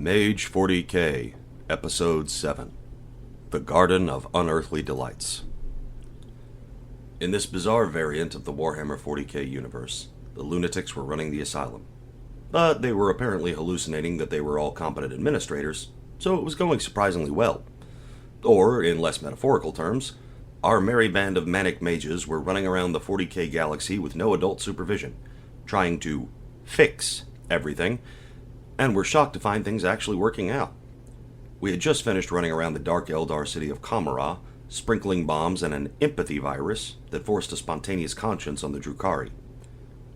Mage 40k, Episode 7, The Garden of Unearthly Delights. In this bizarre variant of the Warhammer 40k universe, the lunatics were running the asylum. But they were apparently hallucinating that they were all competent administrators, so it was going surprisingly well. Or, in less metaphorical terms, our merry band of manic mages were running around the 40k galaxy with no adult supervision, trying to fix everything, and were shocked to find things actually working out. We had just finished running around the dark Eldar city of Kamara, sprinkling bombs and an empathy virus that forced a spontaneous conscience on the Drukhari.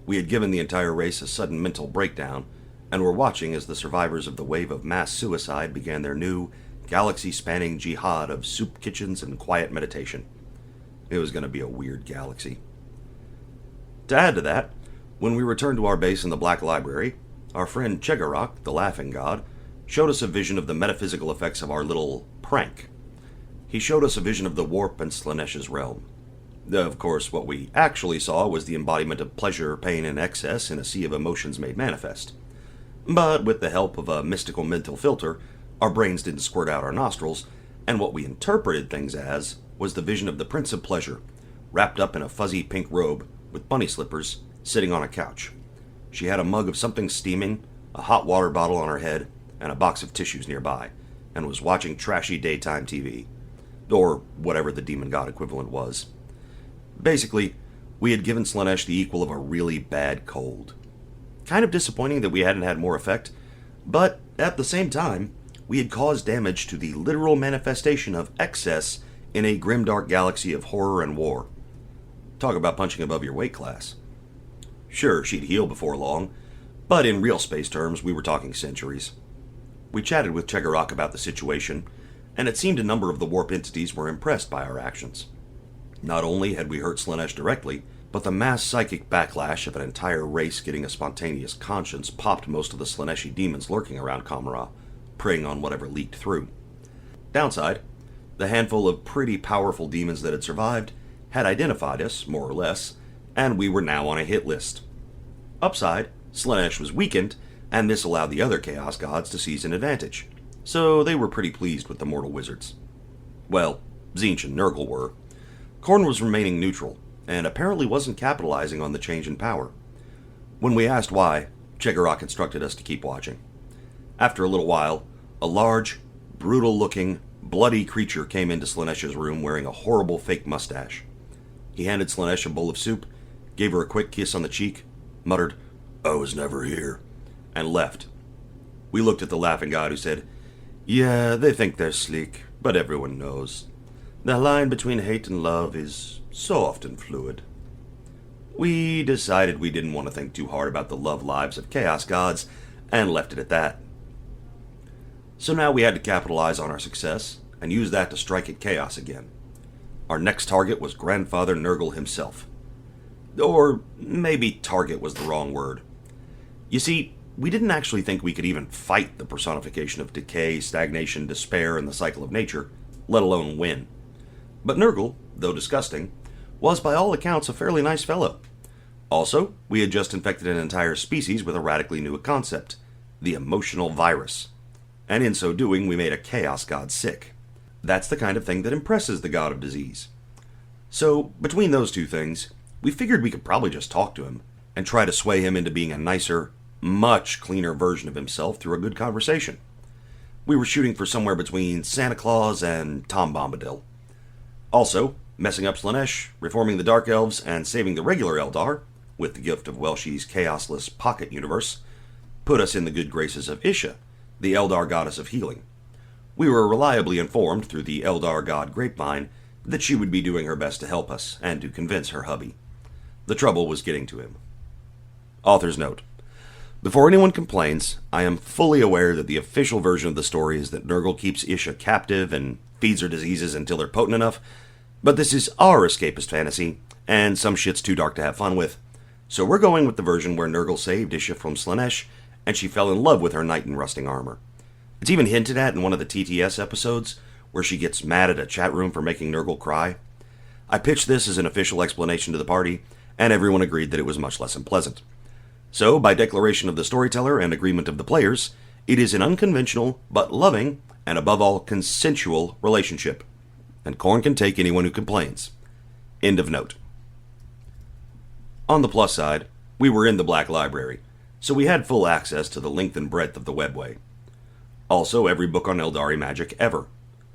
We had given the entire race a sudden mental breakdown, and were watching as the survivors of the wave of mass suicide began their new, galaxy-spanning jihad of soup kitchens and quiet meditation. It was going to be a weird galaxy. To add to that, when we returned to our base in the Black Library, our friend Chegarok, the Laughing God, showed us a vision of the metaphysical effects of our little prank. He showed us a vision of the warp and Slaanesh's realm. Of course, what we actually saw was the embodiment of pleasure, pain, and excess in a sea of emotions made manifest. But with the help of a mystical mental filter, our brains didn't squirt out our nostrils, and what we interpreted things as was the vision of the Prince of Pleasure, wrapped up in a fuzzy pink robe with bunny slippers, sitting on a couch. She had a mug of something steaming, a hot water bottle on her head, and a box of tissues nearby, and was watching trashy daytime TV. Or whatever the demon god equivalent was. Basically, we had given Slaanesh the equal of a really bad cold. Kind of disappointing that we hadn't had more effect, but at the same time, we had caused damage to the literal manifestation of excess in a grimdark galaxy of horror and war. Talk about punching above your weight class. Sure, she'd heal before long, but in real space terms, we were talking centuries. We chatted with Chegarok about the situation, and it seemed a number of the warp entities were impressed by our actions. Not only had we hurt Slaanesh directly, but the mass psychic backlash of an entire race getting a spontaneous conscience popped most of the Slaaneshi demons lurking around Kamara, preying on whatever leaked through. Downside, the handful of pretty powerful demons that had survived had identified us, more or less, and we were now on a hit list. Upside, Slaanesh was weakened, and this allowed the other Chaos Gods to seize an advantage, so they were pretty pleased with the mortal wizards. Well, Tzeentch and Nurgle were. Khorne was remaining neutral, and apparently wasn't capitalizing on the change in power. When we asked why, Chegarok instructed us to keep watching. After a little while, a large, brutal-looking, bloody creature came into Slaanesh's room wearing a horrible fake mustache. He handed Slaanesh a bowl of soup, gave her a quick kiss on the cheek, muttered, "I was never here," and left. We looked at the Laughing God, who said, "Yeah, they think they're sleek, but everyone knows. The line between hate and love is so often fluid." We decided we didn't want to think too hard about the love lives of Chaos Gods, and left it at that. So now we had to capitalize on our success, and use that to strike at Chaos again. Our next target was Grandfather Nurgle himself. Or maybe target was the wrong word. You see, we didn't actually think we could even fight the personification of decay, stagnation, despair, and the cycle of nature, let alone win. But Nurgle, though disgusting, was by all accounts a fairly nice fellow. Also, we had just infected an entire species with a radically new concept, the emotional virus. And in so doing, we made a Chaos God sick. That's the kind of thing that impresses the god of disease. So, between those two things, we figured we could probably just talk to him, and try to sway him into being a nicer, much cleaner version of himself through a good conversation. We were shooting for somewhere between Santa Claus and Tom Bombadil. Also, messing up Slaanesh, reforming the Dark Elves, and saving the regular Eldar, with the gift of Welshie's chaosless pocket universe, put us in the good graces of Isha, the Eldar goddess of healing. We were reliably informed through the Eldar god grapevine that she would be doing her best to help us, and to convince her hubby. The trouble was getting to him. Author's note. Before anyone complains, I am fully aware that the official version of the story is that Nurgle keeps Isha captive and feeds her diseases until they're potent enough, but this is our escapist fantasy, and some shit's too dark to have fun with. So we're going with the version where Nurgle saved Isha from Slaanesh, and she fell in love with her knight in rusting armor. It's even hinted at in one of the TTS episodes, where she gets mad at a chat room for making Nurgle cry. I pitched this as an official explanation to the party, and everyone agreed that it was much less unpleasant. So, by declaration of the storyteller and agreement of the players, It is an unconventional, but loving, and above all, consensual relationship. And corn can take anyone who complains. End of note. On the plus side, we were in the Black Library, so we had full access to the length and breadth of the webway. Also, every book on Eldari magic ever.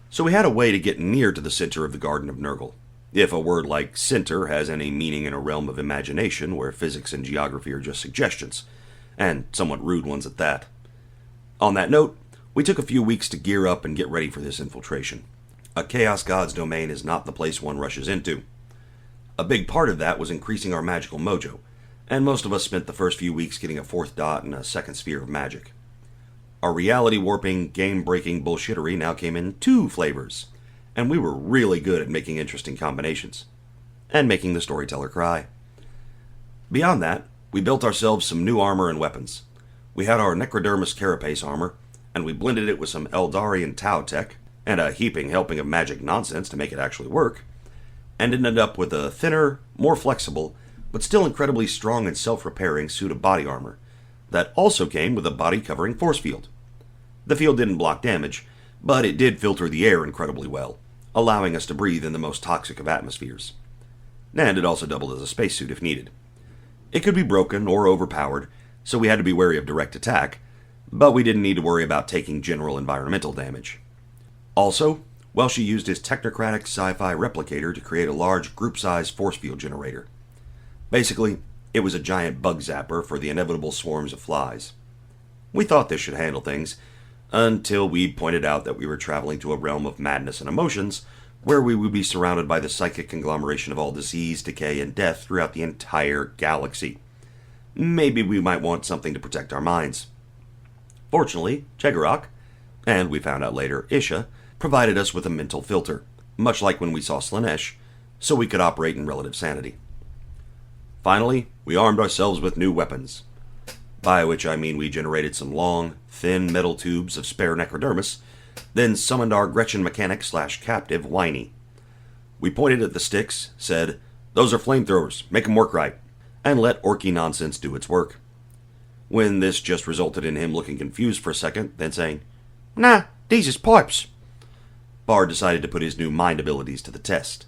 So we had a way to get near to the center of the Garden of Nurgle, if a word like center has any meaning in a realm of imagination where physics and geography are just suggestions, and somewhat rude ones at that. On that note, we took a few weeks to gear up and get ready for this infiltration. A Chaos God's domain is not the place one rushes into. A big part of that was increasing our magical mojo, and most of us spent the first few weeks getting a fourth dot and a second sphere of magic. Our reality-warping, game-breaking bullshittery now came in 2 flavors, and we were really good at making interesting combinations, and making the storyteller cry. Beyond that, we built ourselves some new armor and weapons. We had our Necrodermis carapace armor, and we blended it with some Eldari and Tau tech, and a heaping helping of magic nonsense to make it actually work, and ended up with a thinner, more flexible, but still incredibly strong and self-repairing suit of body armor, that also came with a body-covering force field. The field didn't block damage, but it did filter the air incredibly well, allowing us to breathe in the most toxic of atmospheres. And it also doubled as a spacesuit if needed. It could be broken or overpowered, so we had to be wary of direct attack, but we didn't need to worry about taking general environmental damage. Also, Welshie used his technocratic sci-fi replicator to create a large group-size force field generator. Basically, it was a giant bug zapper for the inevitable swarms of flies. We thought this should handle things, until we pointed out that we were traveling to a realm of madness and emotions, where we would be surrounded by the psychic conglomeration of all disease, decay, and death throughout the entire galaxy. Maybe we might want something to protect our minds. Fortunately, Chegarok, and we found out later, Isha, provided us with a mental filter, much like when we saw Slaanesh, so we could operate in relative sanity. Finally, we armed ourselves with new weapons, by which I mean we generated some long, thin metal tubes of spare Necrodermis, then summoned our Gretchen mechanic/captive, Whiny. We pointed at the sticks, said, "Those are flamethrowers, make 'em work right," and let orky nonsense do its work. When this just resulted in him looking confused for a second, then saying, "Nah, these is pipes," Bard decided to put his new mind abilities to the test.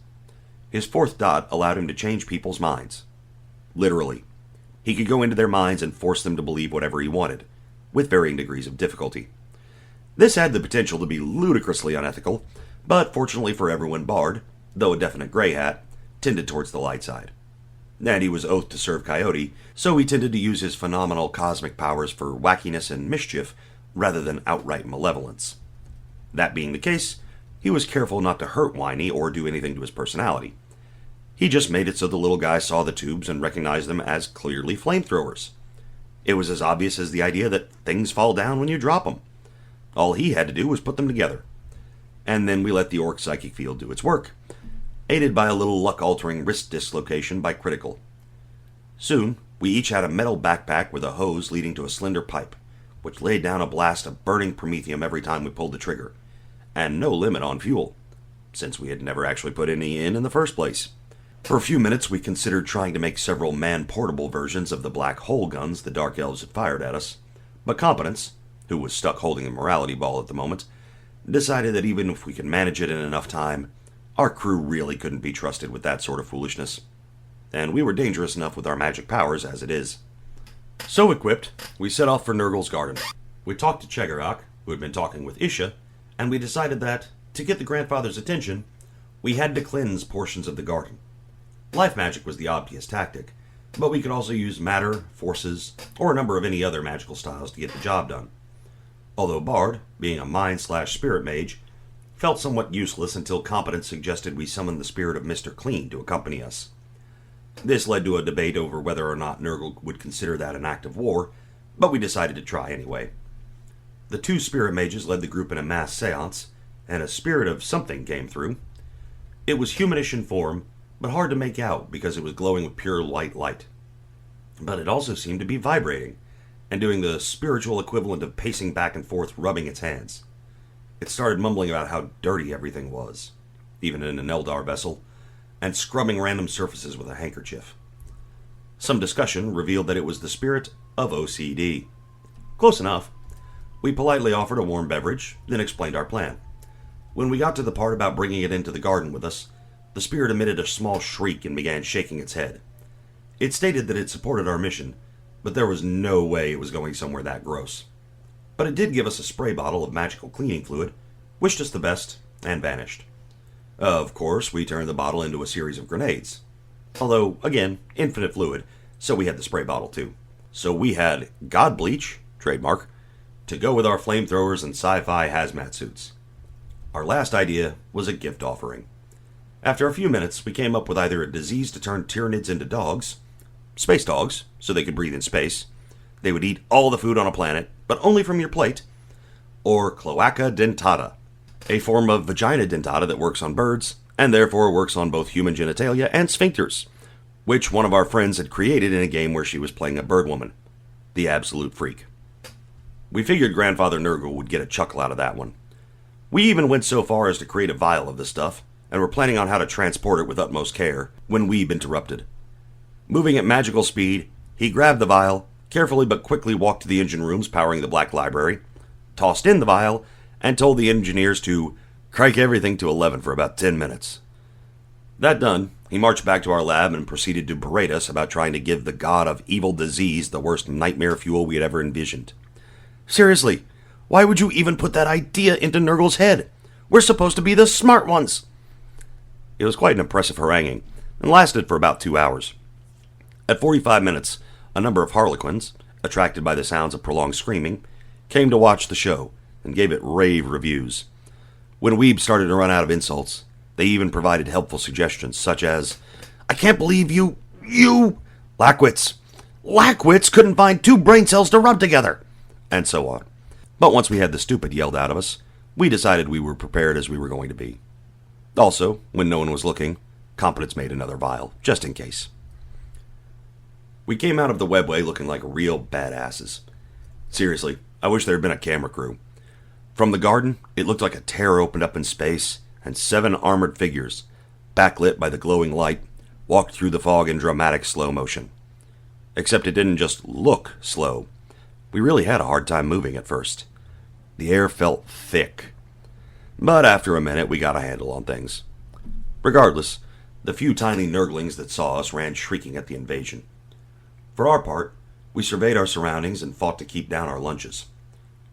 His fourth dot allowed him to change people's minds. Literally. He could go into their minds and force them to believe whatever he wanted, with varying degrees of difficulty. This had the potential to be ludicrously unethical, but fortunately for everyone, Bard, though a definite grey hat, tended towards the light side. And he was oath to serve Coyote, so he tended to use his phenomenal cosmic powers for wackiness and mischief rather than outright malevolence. That being the case, he was careful not to hurt Whiny or do anything to his personality. He just made it so the little guy saw the tubes and recognized them as clearly flamethrowers. It was as obvious as the idea that things fall down when you drop them. All he had to do was put them together. And then we let the orc psychic field do its work, aided by a little luck-altering wrist dislocation by Critical. Soon, we each had a metal backpack with a hose leading to a slender pipe, which laid down a blast of burning promethium every time we pulled the trigger, and no limit on fuel, since we had never actually put any in the first place. For a few minutes, we considered trying to make several man-portable versions of the black hole guns the Dark Elves had fired at us, but Competence, who was stuck holding the morality ball at the moment, decided that even if we could manage it in enough time, our crew really couldn't be trusted with that sort of foolishness, and we were dangerous enough with our magic powers as it is. So equipped, we set off for Nurgle's garden. We talked to Chegarok, who had been talking with Isha, and we decided that, to get the grandfather's attention, we had to cleanse portions of the garden. Life magic was the obvious tactic, but we could also use matter, forces, or a number of any other magical styles to get the job done. Although Bard, being a mind/spirit mage, felt somewhat useless until Competence suggested we summon the spirit of Mr. Clean to accompany us. This led to a debate over whether or not Nurgle would consider that an act of war, but we decided to try anyway. The 2 spirit mages led the group in a mass seance, and a spirit of something came through. It was humanish in form, but hard to make out because it was glowing with pure white light. But it also seemed to be vibrating, and doing the spiritual equivalent of pacing back and forth rubbing its hands. It started mumbling about how dirty everything was, even in an Eldar vessel, and scrubbing random surfaces with a handkerchief. Some discussion revealed that it was the spirit of OCD. Close enough. We politely offered a warm beverage, then explained our plan. When we got to the part about bringing it into the garden with us, the spirit emitted a small shriek and began shaking its head. It stated that it supported our mission, but there was no way it was going somewhere that gross. But it did give us a spray bottle of magical cleaning fluid, wished us the best, and vanished. Of course, we turned the bottle into a series of grenades. Although, again, infinite fluid, so we had the spray bottle too. So we had God Bleach, trademark, to go with our flamethrowers and sci-fi hazmat suits. Our last idea was a gift offering. After a few minutes, we came up with either a disease to turn Tyranids into dogs, space dogs, so they could breathe in space, they would eat all the food on a planet, but only from your plate, or Cloaca dentata, a form of vagina dentata that works on birds, and therefore works on both human genitalia and sphincters, which one of our friends had created in a game where she was playing a bird woman. The absolute freak. We figured Grandfather Nurgle would get a chuckle out of that one. We even went so far as to create a vial of the stuff, and were planning on how to transport it with utmost care, when Weeb interrupted. Moving at magical speed, he grabbed the vial, carefully but quickly walked to the engine rooms powering the Black Library, tossed in the vial, and told the engineers to crank everything to 11 for about 10 minutes. That done, he marched back to our lab and proceeded to berate us about trying to give the god of evil disease the worst nightmare fuel we had ever envisioned. Seriously, why would you even put that idea into Nurgle's head? We're supposed to be the smart ones. It was quite an impressive haranguing, and lasted for about 2 hours. At 45 minutes, a number of harlequins, attracted by the sounds of prolonged screaming, came to watch the show, and gave it rave reviews. When Weeb started to run out of insults, they even provided helpful suggestions, such as, "I can't believe you Lackwits couldn't find 2 brain cells to rub together," and so on. But once we had the stupid yelled out of us, we decided we were prepared as we were going to be. Also, when no one was looking, Competence made another vial, just in case. We came out of the webway looking like real badasses. Seriously, I wish there had been a camera crew. From the garden, it looked like a tear opened up in space, and 7 armored figures, backlit by the glowing light, walked through the fog in dramatic slow motion. Except it didn't just look slow. We really had a hard time moving at first. The air felt thick. But after a minute, we got a handle on things. Regardless, the few tiny Nurglings that saw us ran shrieking at the invasion. For our part, we surveyed our surroundings and fought to keep down our lunges.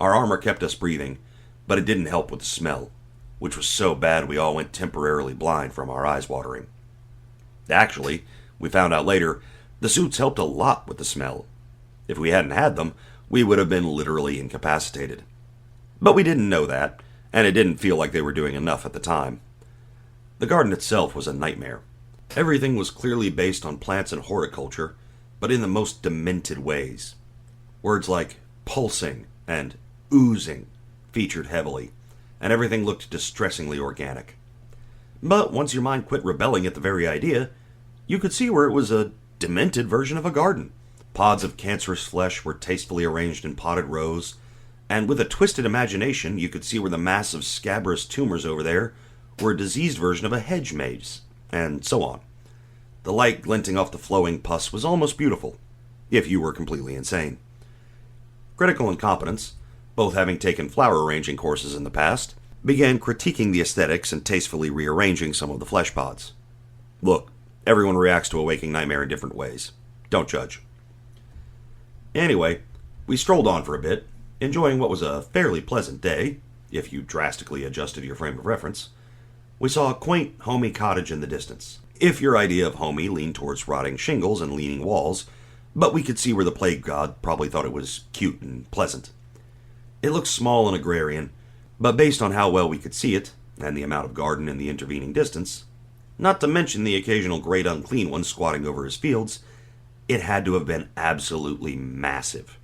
Our armor kept us breathing, but it didn't help with the smell, which was so bad we all went temporarily blind from our eyes watering. Actually, we found out later, the suits helped a lot with the smell. If we hadn't had them, we would have been literally incapacitated. But we didn't know that, and it didn't feel like they were doing enough at the time. The garden itself was a nightmare. Everything was clearly based on plants and horticulture, but in the most demented ways. Words like pulsing and oozing featured heavily, and everything looked distressingly organic. But once your mind quit rebelling at the very idea, you could see where it was a demented version of a garden. Pods of cancerous flesh were tastefully arranged in potted rows, and with a twisted imagination, you could see where the massive scabrous tumors over there were a diseased version of a hedge maze, and so on. The light glinting off the flowing pus was almost beautiful, if you were completely insane. Critical Incompetence, both having taken flower arranging courses in the past, began critiquing the aesthetics and tastefully rearranging some of the flesh pods. Look, everyone reacts to a waking nightmare in different ways. Don't judge. Anyway, we strolled on for a bit, enjoying what was a fairly pleasant day, if you drastically adjusted your frame of reference. We saw a quaint, homey cottage in the distance, if your idea of homey leaned towards rotting shingles and leaning walls, but we could see where the plague god probably thought it was cute and pleasant. It looked small and agrarian, but based on how well we could see it, and the amount of garden in the intervening distance, not to mention the occasional great unclean one squatting over his fields, it had to have been absolutely massive.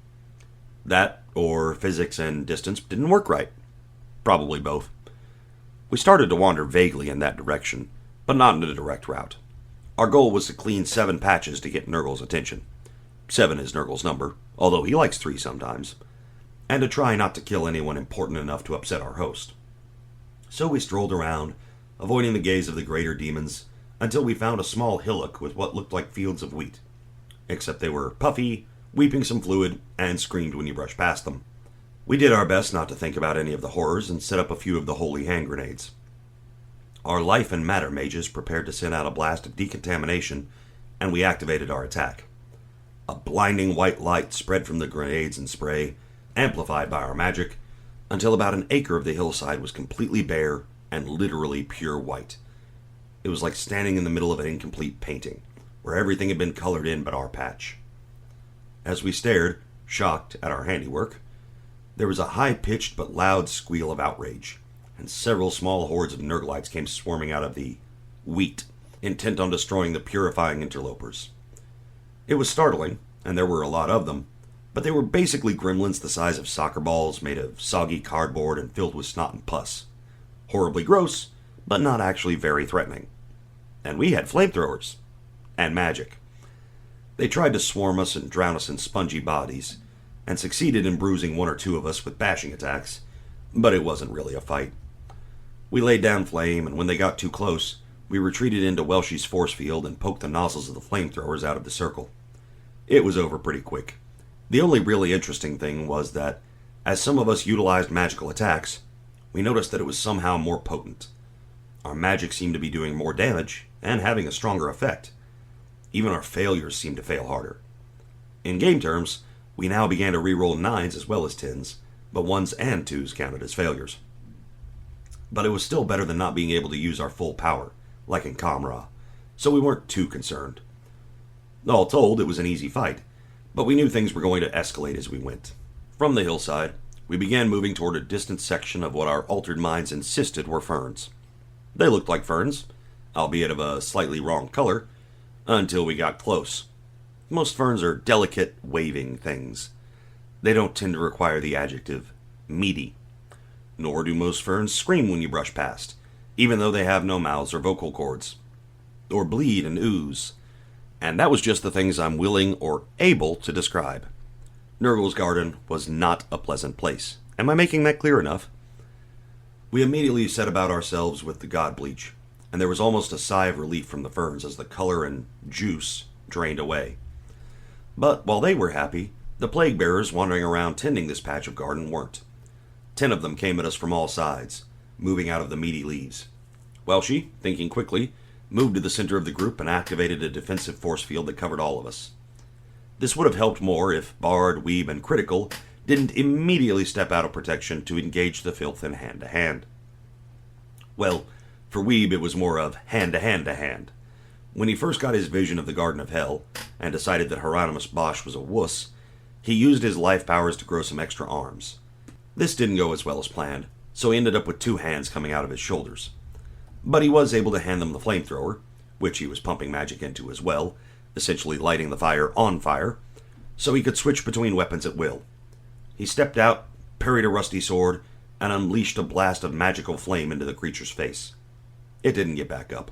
That, or physics and distance didn't work right. Probably both. We started to wander vaguely in that direction, but not in a direct route. Our goal was to clean 7 patches to get Nurgle's attention. 7 is Nurgle's number, although he likes 3 sometimes. And to try not to kill anyone important enough to upset our host. So we strolled around, avoiding the gaze of the greater demons, until we found a small hillock with what looked like fields of wheat. Except they were puffy, weeping some fluid, and screamed when you brushed past them. We did our best not to think about any of the horrors and set up a few of the holy hand grenades. Our life and matter mages prepared to send out a blast of decontamination, and we activated our attack. A blinding white light spread from the grenades and spray, amplified by our magic, until about an acre of the hillside was completely bare and literally pure white. It was like standing in the middle of an incomplete painting, where everything had been colored in but our patch. As we stared, shocked at our handiwork, there was a high-pitched but loud squeal of outrage, and several small hordes of Nurglites came swarming out of the wheat, intent on destroying the purifying interlopers. It was startling, and there were a lot of them, but they were basically gremlins the size of soccer balls made of soggy cardboard and filled with snot and pus. Horribly gross, but not actually very threatening. And we had flamethrowers. And magic. They tried to swarm us and drown us in spongy bodies, and succeeded in bruising one or two of us with bashing attacks, but it wasn't really a fight. We laid down flame, and when they got too close, we retreated into Welshie's force field and poked the nozzles of the flamethrowers out of the circle. It was over pretty quick. The only really interesting thing was that, as some of us utilized magical attacks, we noticed that it was somehow more potent. Our magic seemed to be doing more damage, and having a stronger effect. Even our failures seemed to fail harder. In game terms, we now began to re-roll 9s as well as 10s, but 1s and 2s counted as failures. But it was still better than not being able to use our full power, like in Kamra, so we weren't too concerned. All told, it was an easy fight, but we knew things were going to escalate as we went. From the hillside, we began moving toward a distant section of what our altered minds insisted were ferns. They looked like ferns, albeit of a slightly wrong color, until we got close. Most ferns are delicate, waving things. They don't tend to require the adjective meaty. Nor do most ferns scream when you brush past, even though they have no mouths or vocal cords. Or bleed and ooze. And that was just the things I'm willing or able to describe. Nurgle's garden was not a pleasant place. Am I making that clear enough? We immediately set about ourselves with the god bleach, and there was almost a sigh of relief from the ferns as the color and juice drained away. But while they were happy, the plague bearers wandering around tending this patch of garden weren't. 10 of them came at us from all sides, moving out of the meaty leaves. Welshie, thinking quickly, moved to the center of the group and activated a defensive force field that covered all of us. This would have helped more if Bard, Weeb, and Critical didn't immediately step out of protection to engage the filth in hand-to-hand. Well, for Weeb it was more of hand-to-hand-to-hand. When he first got his vision of the Garden of Hell, and decided that Hieronymus Bosch was a wuss, he used his life powers to grow some extra arms. This didn't go as well as planned, so he ended up with 2 hands coming out of his shoulders. But he was able to hand them the flamethrower, which he was pumping magic into as well, essentially lighting the fire on fire, so he could switch between weapons at will. He stepped out, parried a rusty sword, and unleashed a blast of magical flame into the creature's face. It didn't get back up.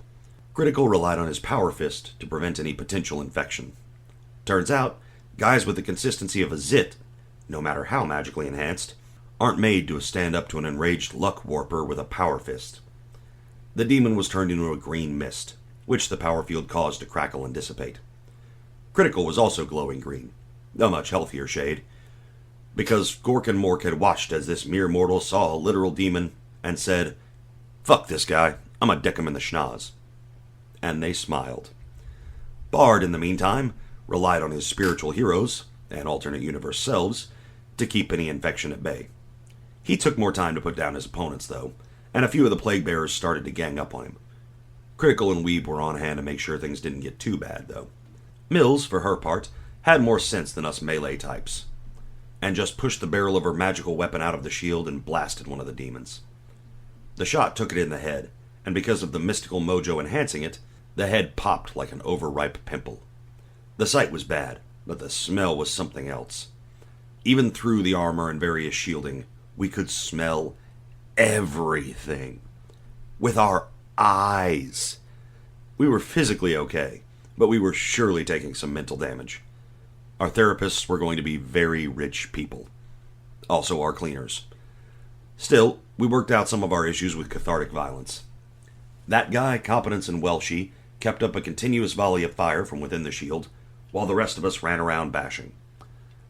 Critical relied on his power fist to prevent any potential infection. Turns out, guys with the consistency of a zit, no matter how magically enhanced, aren't made to stand up to an enraged luck warper with a power fist. The demon was turned into a green mist, which the power field caused to crackle and dissipate. Critical was also glowing green, a much healthier shade, because Gork and Mork had watched as this mere mortal saw a literal demon and said, "Fuck this guy, I'm gonna deck him in the schnoz." And they smiled. Bard, in the meantime, relied on his spiritual heroes, and alternate universe selves, to keep any infection at bay. He took more time to put down his opponents, though, and a few of the plague bearers started to gang up on him. Critical and Weeb were on hand to make sure things didn't get too bad, though. Mills, for her part, had more sense than us melee types, and just pushed the barrel of her magical weapon out of the shield and blasted one of the demons. The shot took it in the head, and because of the mystical mojo enhancing it, the head popped like an overripe pimple. The sight was bad, but the smell was something else. Even through the armor and various shielding, we could smell everything. With our eyes. We were physically okay, but we were surely taking some mental damage. Our therapists were going to be very rich people. Also our cleaners. Still, we worked out some of our issues with cathartic violence. That guy, Competence, and Welshie kept up a continuous volley of fire from within the shield, while the rest of us ran around bashing.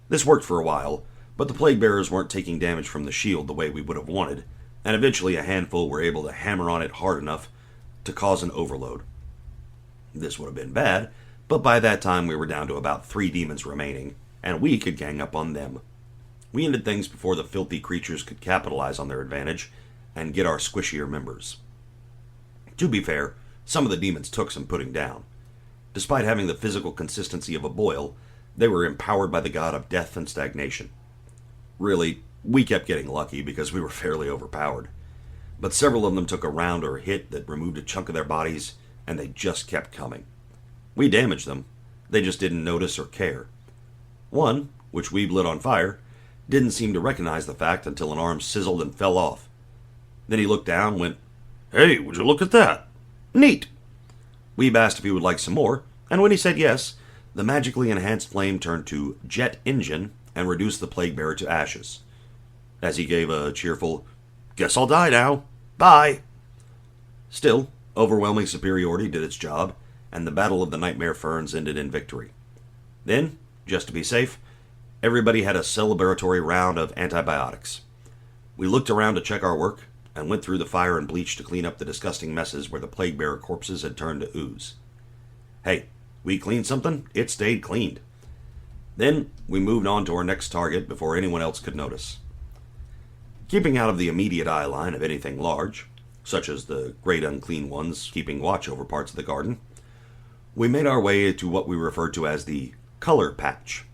This worked for a while, But the plague bearers weren't taking damage from the shield the way we would have wanted, and eventually a handful were able to hammer on it hard enough to cause an overload. This would have been bad, but by that time we were down to about 3 demons remaining, and we could gang up on them. We ended things before the filthy creatures could capitalize on their advantage and get our squishier members. To be fair, some of the demons took some putting down. Despite having the physical consistency of a boil, they were empowered by the god of death and stagnation. Really, we kept getting lucky because we were fairly overpowered. But several of them took a round or hit that removed a chunk of their bodies, and they just kept coming. We damaged them. They just didn't notice or care. One, which we lit on fire, didn't seem to recognize the fact until an arm sizzled and fell off. Then he looked down and went, "Hey, would you look at that? Neat!" Weeb asked if he would like some more, and when he said yes, the magically enhanced flame turned to jet engine and reduced the plague bearer to ashes. As he gave a cheerful, "Guess I'll die now. Bye!" Still, overwhelming superiority did its job, and the Battle of the Nightmare Ferns ended in victory. Then, just to be safe, everybody had a celebratory round of antibiotics. We looked around to check our work, and went through the fire and bleach to clean up the disgusting messes where the plague bearer corpses had turned to ooze. Hey, we cleaned something, it stayed cleaned. Then we moved on to our next target before anyone else could notice. Keeping out of the immediate eye line of anything large, such as the great unclean ones keeping watch over parts of the garden, we made our way to what we referred to as the color patch.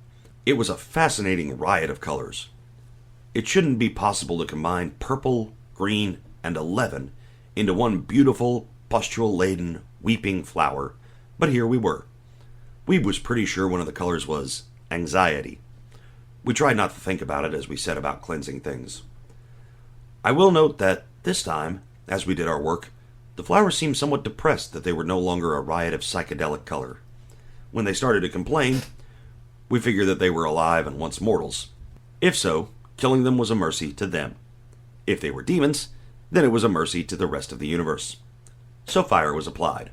It was a fascinating riot of colors. It shouldn't be possible to combine purple, green, and 11 into one beautiful, pustule-laden, weeping flower, but here we were. Weeb was pretty sure one of the colors was anxiety. We tried not to think about it as we set about cleansing things. I will note that this time, as we did our work, the flowers seemed somewhat depressed that they were no longer a riot of psychedelic color. When they started to complain, we figured that they were alive and once mortals. If so, killing them was a mercy to them. If they were demons, then it was a mercy to the rest of the universe. So fire was applied.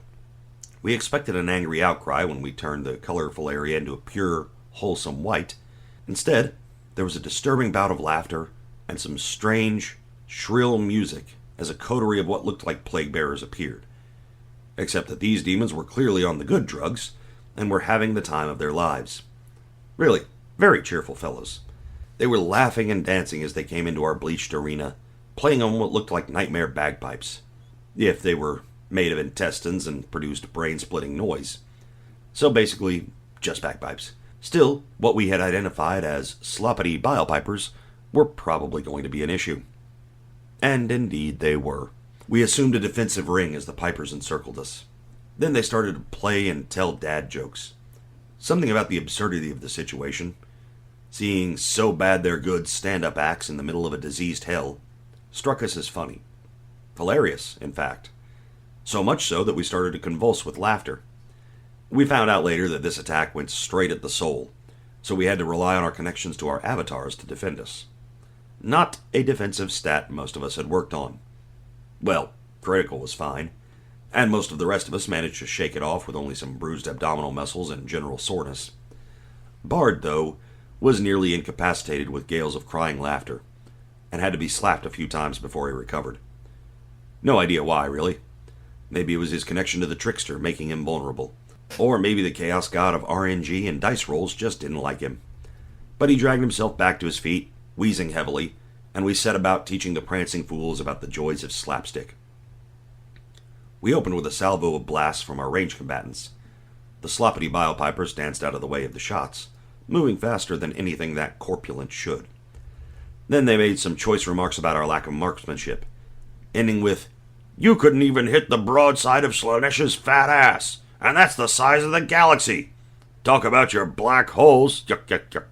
We expected an angry outcry when we turned the colorful area into a pure, wholesome white. Instead, there was a disturbing bout of laughter and some strange, shrill music as a coterie of what looked like plague bearers appeared. Except that these demons were clearly on the good drugs and were having the time of their lives. Really, very cheerful fellows. They were laughing and dancing as they came into our bleached arena, playing on what looked like nightmare bagpipes, if they were made of intestines and produced brain-splitting noise. So basically, just bagpipes. Still, what we had identified as sloppity bilepipers were probably going to be an issue. And indeed they were. We assumed a defensive ring as the pipers encircled us. Then they started to play and tell dad jokes. Something about the absurdity of the situation, seeing so bad they're good stand-up acts in the middle of a diseased hell, struck us as funny. Hilarious, in fact. So much so that we started to convulse with laughter. We found out later that this attack went straight at the soul, so we had to rely on our connections to our avatars to defend us. Not a defensive stat most of us had worked on. Well, critical was fine, and most of the rest of us managed to shake it off with only some bruised abdominal muscles and general soreness. Bard, though, was nearly incapacitated with gales of crying laughter, and had to be slapped a few times before he recovered. No idea why, really. Maybe it was his connection to the trickster making him vulnerable. Or maybe the chaos god of RNG and dice rolls just didn't like him. But he dragged himself back to his feet, wheezing heavily, and we set about teaching the prancing fools about the joys of slapstick. We opened with a salvo of blasts from our range combatants. The sloppity bilepipers danced out of the way of the shots, moving faster than anything that corpulent should. Then they made some choice remarks about our lack of marksmanship, ending with, "You couldn't even hit the broadside of Slaaneish's fat ass, and that's the size of the galaxy. Talk about your black holes, yuck, yuck, yuck."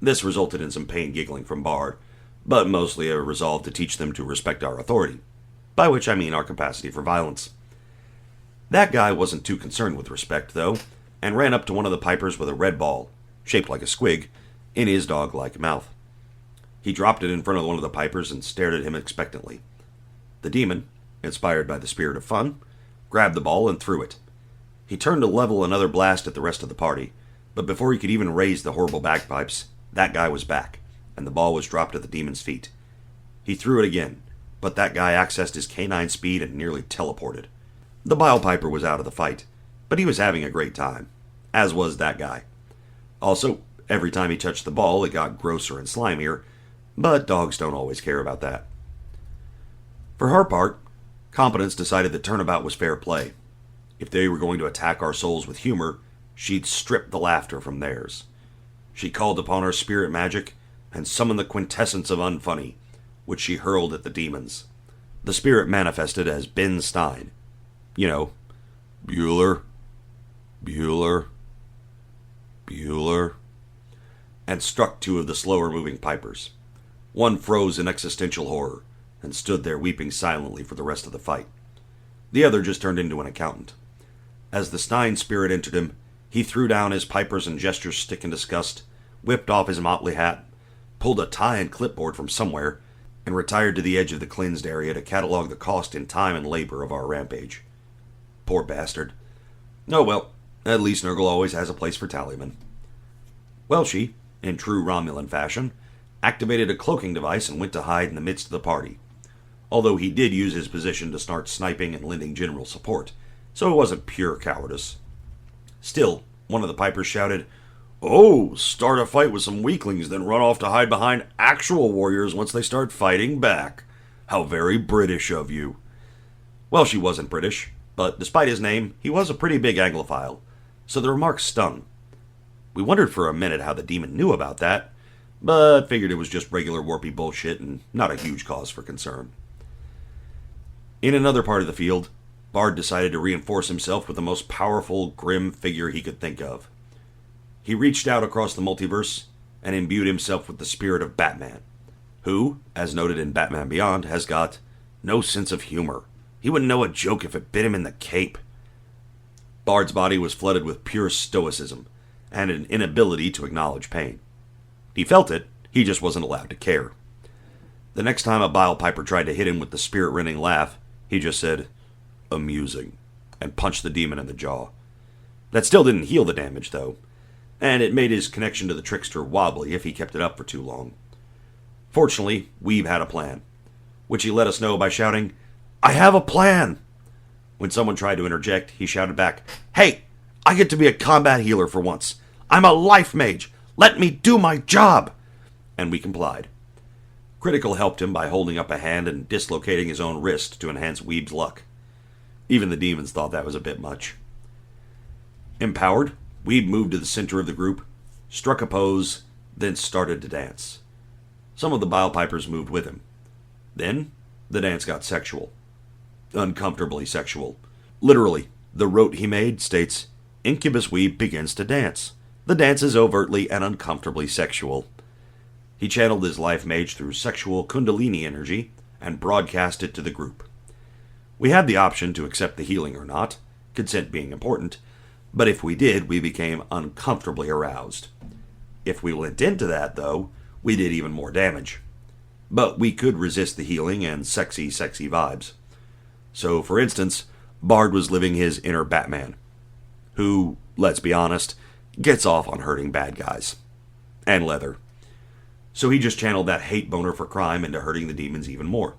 This resulted in some pain giggling from Bard, but mostly a resolve to teach them to respect our authority, by which I mean our capacity for violence. That guy wasn't too concerned with respect, though, and ran up to one of the pipers with a red ball, shaped like a squig, in his dog-like mouth. He dropped it in front of one of the pipers and stared at him expectantly. The demon, inspired by the spirit of fun, grabbed the ball and threw it. He turned to level another blast at the rest of the party, but before he could even raise the horrible bagpipes, that guy was back, and the ball was dropped at the demon's feet. He threw it again, but that guy accessed his canine speed and nearly teleported. The Bile Piper was out of the fight, but he was having a great time, as was that guy. Also, every time he touched the ball, it got grosser and slimier, but dogs don't always care about that. For her part, Competence decided that turnabout was fair play. If they were going to attack our souls with humor, she'd strip the laughter from theirs. She called upon her spirit magic and summoned the quintessence of unfunny, which she hurled at the demons. The spirit manifested as Ben Stein. You know, Bueller, Bueller, Bueller, and struck two of the slower-moving pipers. One froze in existential horror and stood there weeping silently for the rest of the fight. The other just turned into an accountant. As the Stein spirit entered him, he threw down his pipers and gesture stick in disgust, whipped off his motley hat, pulled a tie and clipboard from somewhere, and retired to the edge of the cleansed area to catalog the cost in time and labor of our rampage. Poor bastard. Oh well, at least Nurgle always has a place for tallymen. Welshie, in true Romulan fashion, activated a cloaking device and went to hide in the midst of the party. Although he did use his position to start sniping and lending general support, so it wasn't pure cowardice. Still, one of the pipers shouted, "Oh, start a fight with some weaklings, then run off to hide behind actual warriors once they start fighting back. How very British of you." Well, she wasn't British, but despite his name, he was a pretty big Anglophile, so the remark stung. We wondered for a minute how the demon knew about that, but figured it was just regular warpy bullshit and not a huge cause for concern. In another part of the field, Bard decided to reinforce himself with the most powerful, grim figure he could think of. He reached out across the multiverse and imbued himself with the spirit of Batman, who, as noted in Batman Beyond, has got no sense of humor. He wouldn't know a joke if it bit him in the cape. Bard's body was flooded with pure stoicism and an inability to acknowledge pain. He felt it, he just wasn't allowed to care. The next time a Bile Piper tried to hit him with the spirit-rending laugh, he just said, "Amusing," and punched the demon in the jaw. That still didn't heal the damage, though, and it made his connection to the trickster wobbly if he kept it up for too long. Fortunately, Weeb had a plan, which he let us know by shouting, "I have a plan!" When someone tried to interject, he shouted back, "Hey, I get to be a combat healer for once. I'm a life mage. Let me do my job!" And we complied. Critical helped him by holding up a hand and dislocating his own wrist to enhance Weeb's luck. Even the demons thought that was a bit much. Empowered, Weeb moved to the center of the group, struck a pose, then started to dance. Some of the Bile Pipers moved with him. Then, the dance got sexual. Uncomfortably sexual. Literally, the rote he made states, "Incubus Weeb begins to dance. The dance is overtly and uncomfortably sexual." He channeled his life mage through sexual kundalini energy and broadcast it to the group. We had the option to accept the healing or not, consent being important, but if we did, we became uncomfortably aroused. If we went into that, though, we did even more damage. But we could resist the healing and sexy vibes. So, for instance, Bard was living his inner Batman, who, let's be honest, gets off on hurting bad guys. And leather. So he just channeled that hate boner for crime into hurting the demons even more.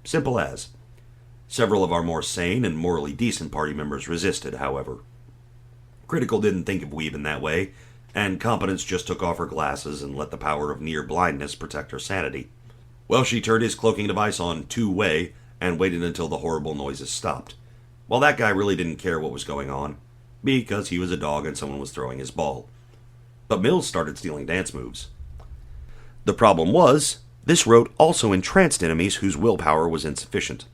Simple as. Several of our more sane and morally decent party members resisted, however. Critical didn't think of Weeb in that way, and Competence just took off her glasses and let the power of near blindness protect her sanity. Well, she turned his cloaking device on two-way and waited until the horrible noises stopped. While that guy really didn't care what was going on, because he was a dog and someone was throwing his ball. But Mills started stealing dance moves. The problem was, this rote also entranced enemies whose willpower was insufficient.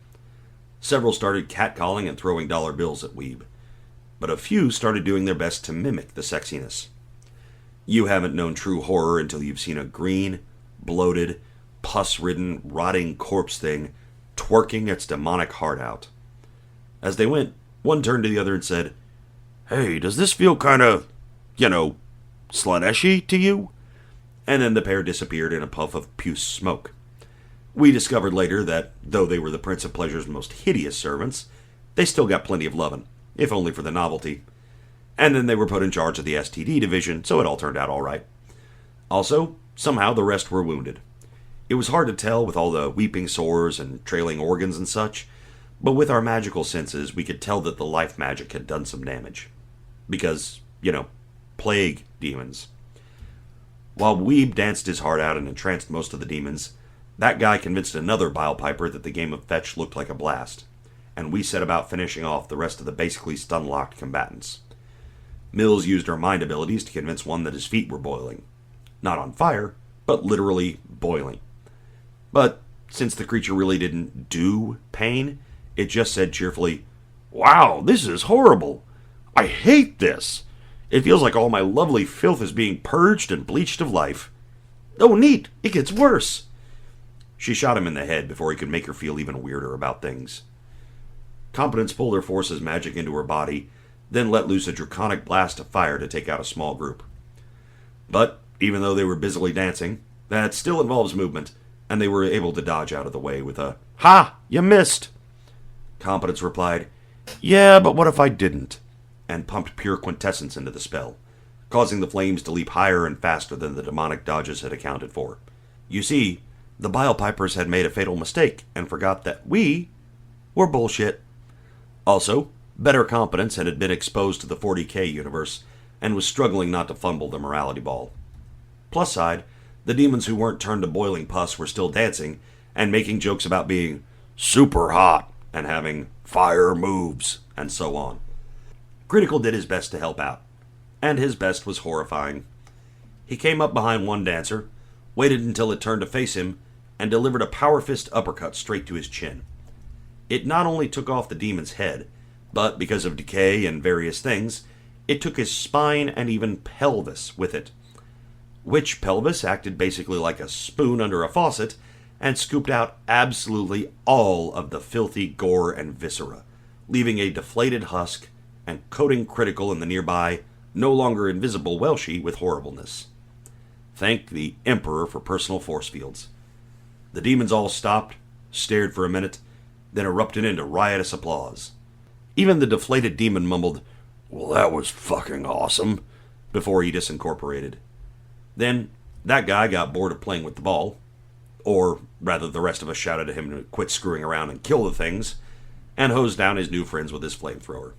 Several started catcalling and throwing dollar bills at Weeb, but a few started doing their best to mimic the sexiness. You haven't known true horror until you've seen a green, bloated, pus-ridden, rotting corpse thing twerking its demonic heart out. As they went, one turned to the other and said, "Hey, does this feel kinda, Slaneshy to you?" And then the pair disappeared in a puff of puce smoke. We discovered later that, though they were the Prince of Pleasure's most hideous servants, they still got plenty of lovin', if only for the novelty. And then they were put in charge of the STD division, so it all turned out all right. Also, Somehow the rest were wounded. It was hard to tell with all the weeping sores and trailing organs and such, but with our magical senses we could tell that the life magic had done some damage. Because, plague demons. While Weeb danced his heart out and entranced most of the demons, that guy convinced another bile piper that the game of fetch looked like a blast, and we set about finishing off the rest of the basically stun-locked combatants. Mills used her mind abilities to convince one that his feet were boiling. Not on fire, but literally boiling. But since the creature really didn't do pain, it just said cheerfully, "Wow, this is horrible. I hate this. It feels like all my lovely filth is being purged and bleached of life. Oh, neat, it gets worse." She shot him in the head before he could make her feel even weirder about things. Competence pulled her forces magic into her body, then let loose a draconic blast of fire to take out a small group. But, even though they were busily dancing, that still involves movement, and they were able to dodge out of the way with a, "Ha! You missed!" Competence replied, "Yeah, but what if I didn't?" and pumped pure quintessence into the spell, causing the flames to leap higher and faster than the demonic dodges had accounted for. You see, the Bile Pipers had made a fatal mistake and forgot that we were bullshit. Also, better competence had been exposed to the 40K universe and was struggling not to fumble the morality ball. Plus side, the demons who weren't turned to boiling pus were still dancing and making jokes about being super hot and having fire moves and so on. Critical did his best to help out, and his best was horrifying. He came up behind one dancer, waited until it turned to face him, and delivered a power fist uppercut straight to his chin. It not only took off the demon's head, but because of decay and various things, it took his spine and even pelvis with it. Which pelvis acted basically like a spoon under a faucet and scooped out absolutely all of the filthy gore and viscera, leaving a deflated husk and coating Critical in the nearby, no longer invisible Welshie with horribleness. Thank the Emperor for personal force fields. The demons all stopped, stared for a minute, then erupted into riotous applause. Even the deflated demon mumbled, "Well, that was fucking awesome," before he disincorporated. Then, that guy got bored of playing with the ball, or rather the rest of us shouted at him to quit screwing around and kill the things, and hosed down his new friends with his flamethrower.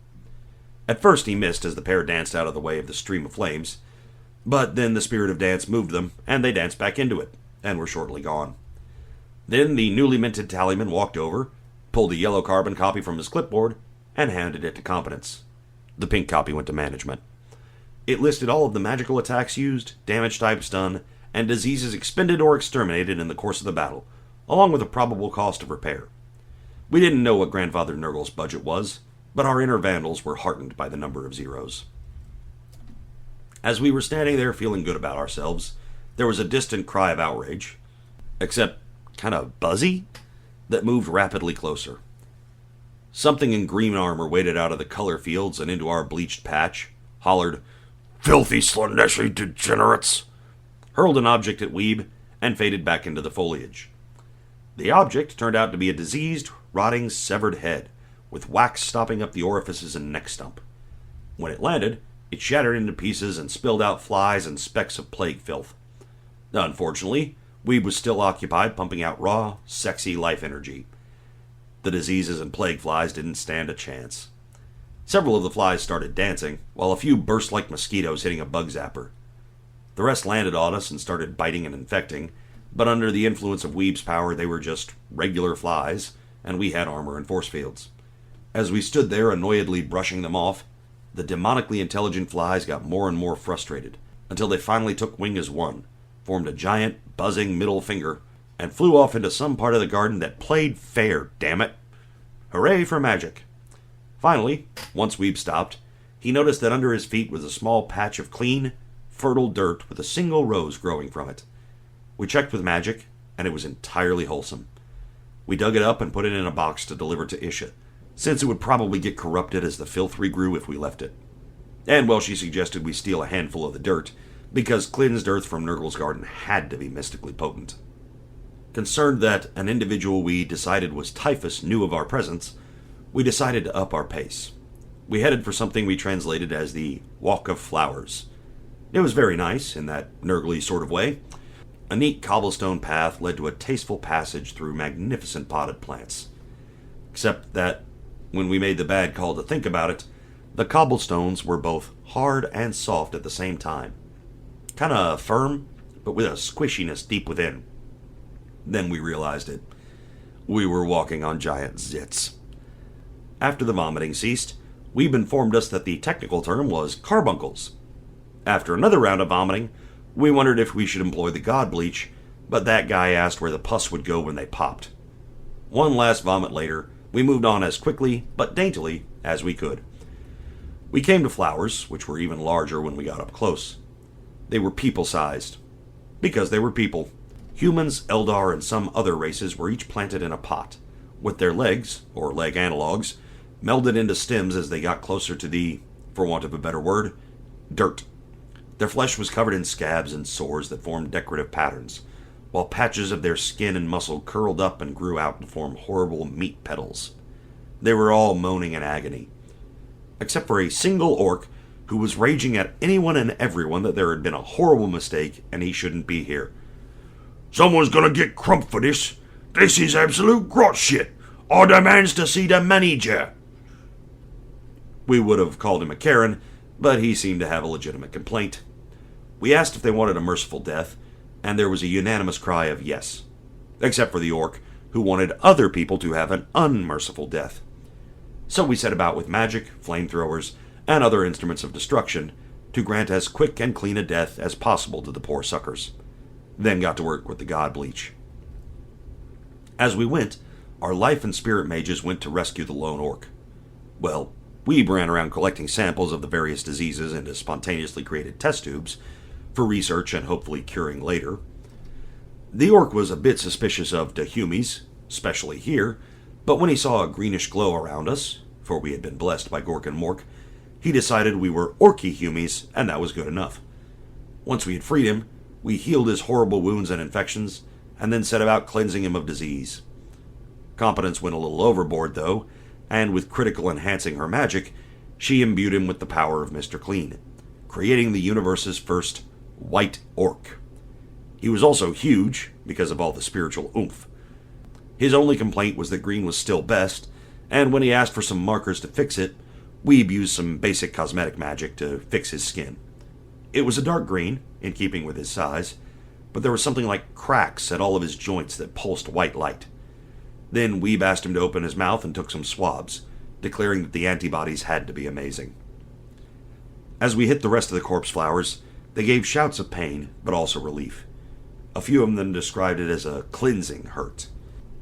At first he missed as the pair danced out of the way of the stream of flames, but then the spirit of dance moved them, and they danced back into it, and were shortly gone. Then the newly minted tallyman walked over, pulled a yellow carbon copy from his clipboard, and handed it to Competence. The pink copy went to management. It listed all of the magical attacks used, damage types done, and diseases expended or exterminated in the course of the battle, along with a probable cost of repair. We didn't know what Grandfather Nurgle's budget was, but our inner vandals were heartened by the number of zeros. As we were standing there feeling good about ourselves, there was a distant cry of outrage, except kind of buzzy, that moved rapidly closer. Something in green armor waded out of the color fields and into our bleached patch, hollered, "Filthy Slaneshi degenerates!" hurled an object at Weeb, and faded back into the foliage. The object turned out to be a diseased, rotting, severed head, with wax stopping up the orifices and neck stump. When it landed, it shattered into pieces and spilled out flies and specks of plague filth. Unfortunately, Weeb was still occupied pumping out raw, sexy life energy. The diseases and plague flies didn't stand a chance. Several of the flies started dancing, while a few burst like mosquitoes hitting a bug zapper. The rest landed on us and started biting and infecting, but under the influence of Weeb's power they were just regular flies, and we had armor and force fields. As we stood there annoyedly brushing them off, the demonically intelligent flies got more and more frustrated, until they finally took wing as one, formed a giant, buzzing middle finger, and flew off into some part of the garden that played fair, damn it! Hooray for magic! Finally, once Weeb stopped, he noticed that under his feet was a small patch of clean, fertile dirt with a single rose growing from it. We checked with magic, and it was entirely wholesome. We dug it up and put it in a box to deliver to Isha, since it would probably get corrupted as the filth regrew if we left it. And, well, she suggested we steal a handful of the dirt, because cleansed earth from Nurgle's garden had to be mystically potent. Concerned that an individual we decided was Typhus knew of our presence, we decided to up our pace. We headed for something we translated as the Walk of Flowers. It was very nice, in that Nurgle-y sort of way, A neat cobblestone path led to a tasteful passage through magnificent potted plants. Except that, when we made the bad call to think about it, the cobblestones were both hard and soft at the same time. Kinda firm, but with a squishiness deep within. Then we realized it. We were walking on giant zits. After the vomiting ceased, Weeb informed us that the technical term was carbuncles. After another round of vomiting, we wondered if we should employ the god bleach, but that guy asked where the pus would go when they popped. One last vomit later, we moved on as quickly, but daintily, as we could. We came to flowers, which were even larger when we got up close. They were people-sized. Because they were people. Humans, Eldar, and some other races were each planted in a pot, with their legs, or leg analogs, melded into stems as they got closer to the, for want of a better word, dirt. Their flesh was covered in scabs and sores that formed decorative patterns, while patches of their skin and muscle curled up and grew out to form horrible meat petals. They were all moaning in agony, except for a single orc who was raging at anyone and everyone that there had been a horrible mistake and he shouldn't be here. "Someone's gonna get crump for this. This is absolute grot shit. I demands to see the manager." We would have called him a Karen, but he seemed to have a legitimate complaint. We asked if they wanted a merciful death, and there was a unanimous cry of yes, except for the orc, who wanted other people to have an unmerciful death. So we set about with magic, flamethrowers, and other instruments of destruction to grant as quick and clean a death as possible to the poor suckers. Then got to work with the god bleach. As we went, our life and spirit mages went to rescue the lone orc. Well, we ran around collecting samples of the various diseases into spontaneously created test tubes for research and hopefully curing later. The orc was a bit suspicious of Dahumis, especially here, but when he saw a greenish glow around us, for we had been blessed by Gork and Mork, he decided we were orky humies, and that was good enough. Once we had freed him, we healed his horrible wounds and infections, and then set about cleansing him of disease. Competence went a little overboard, though, and with critical enhancing her magic, she imbued him with the power of Mr. Clean, creating the universe's first white orc. He was also huge, because of all the spiritual oomph. His only complaint was that green was still best, and when he asked for some markers to fix it, Weeb used some basic cosmetic magic to fix his skin. It was a dark green, in keeping with his size, but there was something like cracks at all of his joints that pulsed white light. Then Weeb asked him to open his mouth and took some swabs, declaring that the antibodies had to be amazing. As we hit the rest of the corpse flowers, they gave shouts of pain, but also relief. A few of them described it as a cleansing hurt.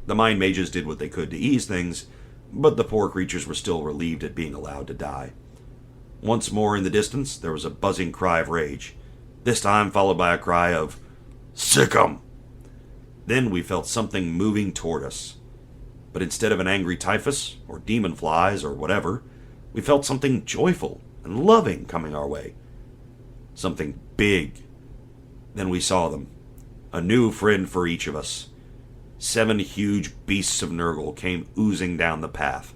The mind mages did what they could to ease things, but the poor creatures were still relieved at being allowed to die. Once more in the distance, there was a buzzing cry of rage, this time followed by a cry of, "Sick 'em!" Then we felt something moving toward us. But instead of an angry typhus, or demon flies, or whatever, we felt something joyful and loving coming our way. Something big. Then we saw them. A new friend for each of us. 7 huge beasts of Nurgle came oozing down the path,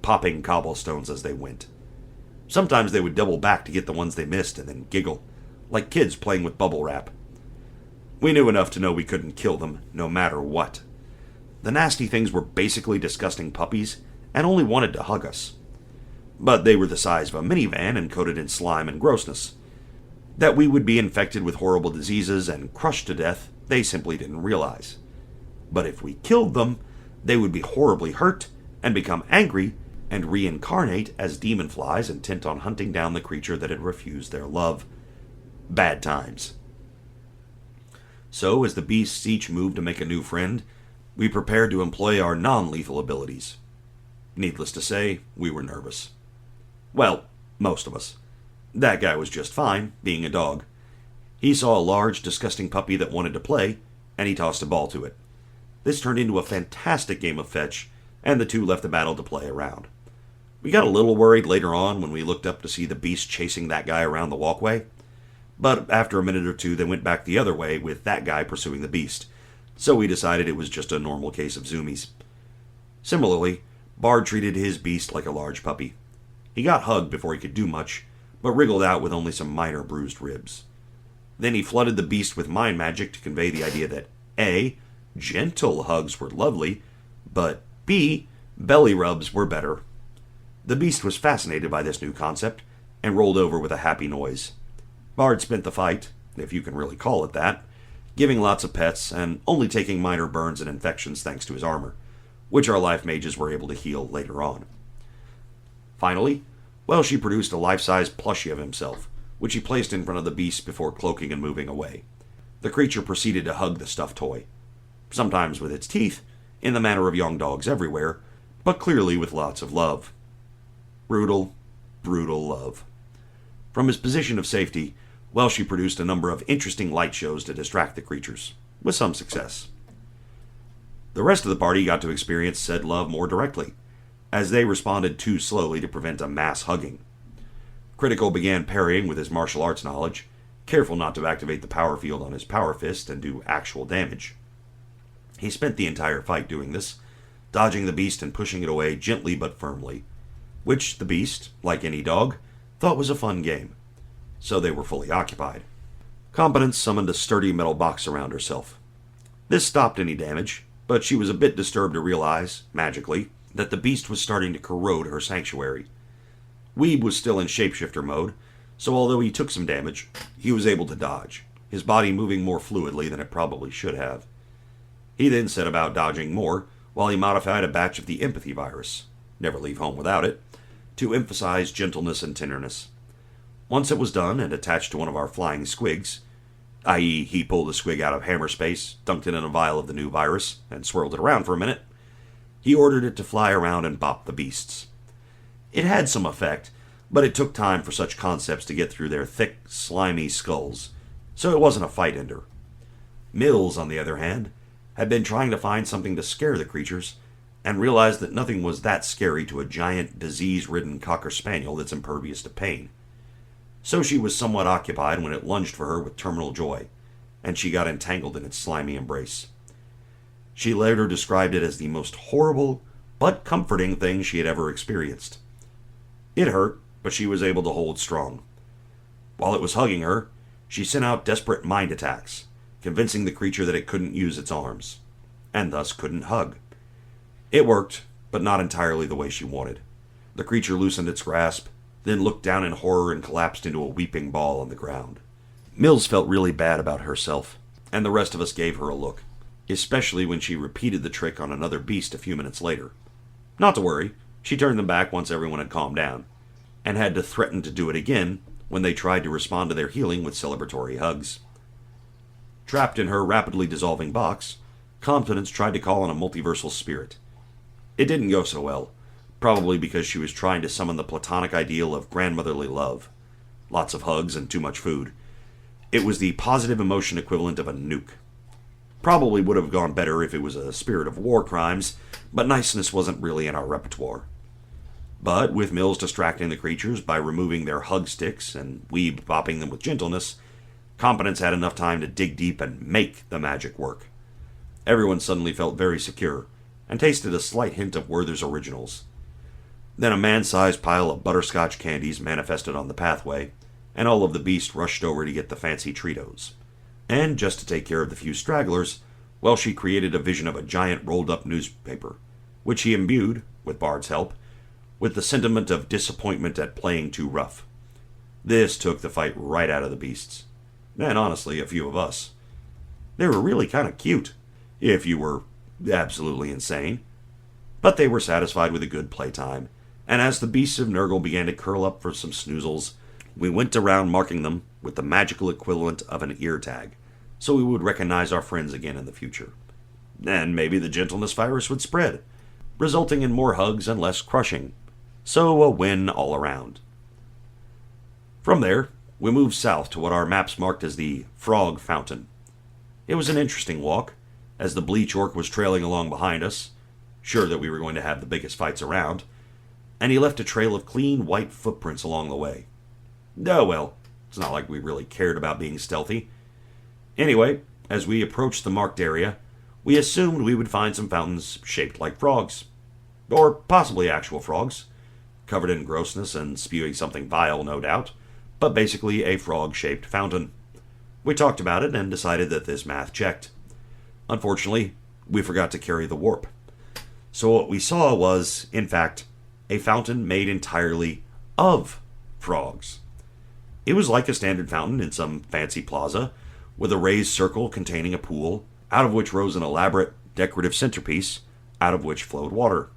popping cobblestones as they went. Sometimes they would double back to get the ones they missed and then giggle, like kids playing with bubble wrap. We knew enough to know we couldn't kill them, no matter what. The nasty things were basically disgusting puppies and only wanted to hug us. But they were the size of a minivan and coated in slime and grossness. That we would be infected with horrible diseases and crushed to death, they simply didn't realize. But if we killed them, they would be horribly hurt and become angry and reincarnate as demon flies intent on hunting down the creature that had refused their love. Bad times. So, as the beasts each moved to make a new friend, we prepared to employ our non-lethal abilities. Needless to say, we were nervous. Well, most of us. That guy was just fine, being a dog. He saw a large, disgusting puppy that wanted to play, and he tossed a ball to it. This turned into a fantastic game of fetch, and the two left the battle to play around. We got a little worried later on when we looked up to see the beast chasing that guy around the walkway, but after a minute or two they went back the other way with that guy pursuing the beast, so we decided it was just a normal case of zoomies. Similarly, Bard treated his beast like a large puppy. He got hugged before he could do much, but wriggled out with only some minor bruised ribs. Then he flooded the beast with mind magic to convey the idea that A, gentle hugs were lovely, but B, belly rubs were better. The beast was fascinated by this new concept and rolled over with a happy noise. Bard spent the fight, if you can really call it that, giving lots of pets and only taking minor burns and infections thanks to his armor, which our life mages were able to heal later on. Finally, she produced a life-size plushie of himself, which he placed in front of the beast before cloaking and moving away. The creature proceeded to hug the stuffed toy, sometimes with its teeth, in the manner of young dogs everywhere, but clearly with lots of love. Brutal, brutal love. From his position of safety, she produced a number of interesting light shows to distract the creatures, with some success. The rest of the party got to experience said love more directly, as they responded too slowly to prevent a mass hugging. Critical began parrying with his martial arts knowledge, careful not to activate the power field on his power fist and do actual damage. He spent the entire fight doing this, dodging the beast and pushing it away gently but firmly, which the beast, like any dog, thought was a fun game. So they were fully occupied. Competence summoned a sturdy metal box around herself. This stopped any damage, but she was a bit disturbed to realize, magically, that the beast was starting to corrode her sanctuary. Weeb was still in shapeshifter mode, so although he took some damage, he was able to dodge, his body moving more fluidly than it probably should have. He then set about dodging more while he modified a batch of the empathy virus, never leave home without it, to emphasize gentleness and tenderness. Once it was done and attached to one of our flying squigs, i.e. he pulled the squig out of hammer space, dunked it in a vial of the new virus, and swirled it around for a minute, he ordered it to fly around and bop the beasts. It had some effect, but it took time for such concepts to get through their thick, slimy skulls, so it wasn't a fight ender. Mills, on the other hand, had been trying to find something to scare the creatures, and realized that nothing was that scary to a giant, disease-ridden cocker spaniel that's impervious to pain. So she was somewhat occupied when it lunged for her with terminal joy, and she got entangled in its slimy embrace. She later described it as the most horrible, but comforting thing she had ever experienced. It hurt, but she was able to hold strong. While it was hugging her, she sent out desperate mind attacks, convincing the creature that it couldn't use its arms, and thus couldn't hug. It worked, but not entirely the way she wanted. The creature loosened its grasp, then looked down in horror and collapsed into a weeping ball on the ground. Mills felt really bad about herself, and the rest of us gave her a look, especially when she repeated the trick on another beast a few minutes later. Not to worry, she turned them back once everyone had calmed down, and had to threaten to do it again when they tried to respond to their healing with celebratory hugs. Trapped in her rapidly dissolving box, Confidence tried to call on a multiversal spirit. It didn't go so well, probably because she was trying to summon the platonic ideal of grandmotherly love. Lots of hugs and too much food. It was the positive emotion equivalent of a nuke. Probably would have gone better if it was a spirit of war crimes, but niceness wasn't really in our repertoire. But with Mills distracting the creatures by removing their hug sticks and Weeb bopping them with gentleness, Competence had enough time to dig deep and make the magic work. Everyone suddenly felt very secure, and tasted a slight hint of Werther's originals. Then a man-sized pile of butterscotch candies manifested on the pathway, and all of the beasts rushed over to get the fancy Treatos. And just to take care of the few stragglers, she created a vision of a giant rolled-up newspaper, which he imbued, with Bard's help, with the sentiment of disappointment at playing too rough. This took the fight right out of the beasts. And honestly, a few of us. They were really kind of cute, if you were absolutely insane. But they were satisfied with a good playtime, and as the beasts of Nurgle began to curl up for some snoozles, we went around marking them with the magical equivalent of an ear tag, so we would recognize our friends again in the future. And maybe the gentleness virus would spread, resulting in more hugs and less crushing. So a win all around. From there, we moved south to what our maps marked as the Frog Fountain. It was an interesting walk, as the Bleach Orc was trailing along behind us, sure that we were going to have the biggest fights around, and he left a trail of clean white footprints along the way. Oh well, it's not like we really cared about being stealthy. Anyway, as we approached the marked area, we assumed we would find some fountains shaped like frogs. Or possibly actual frogs, covered in grossness and spewing something vile, no doubt, but basically a frog-shaped fountain. We talked about it and decided that this math checked. Unfortunately, we forgot to carry the warp. So what we saw was, in fact, a fountain made entirely of frogs. It was like a standard fountain in some fancy plaza, with a raised circle containing a pool, out of which rose an elaborate decorative centerpiece, out of which flowed water.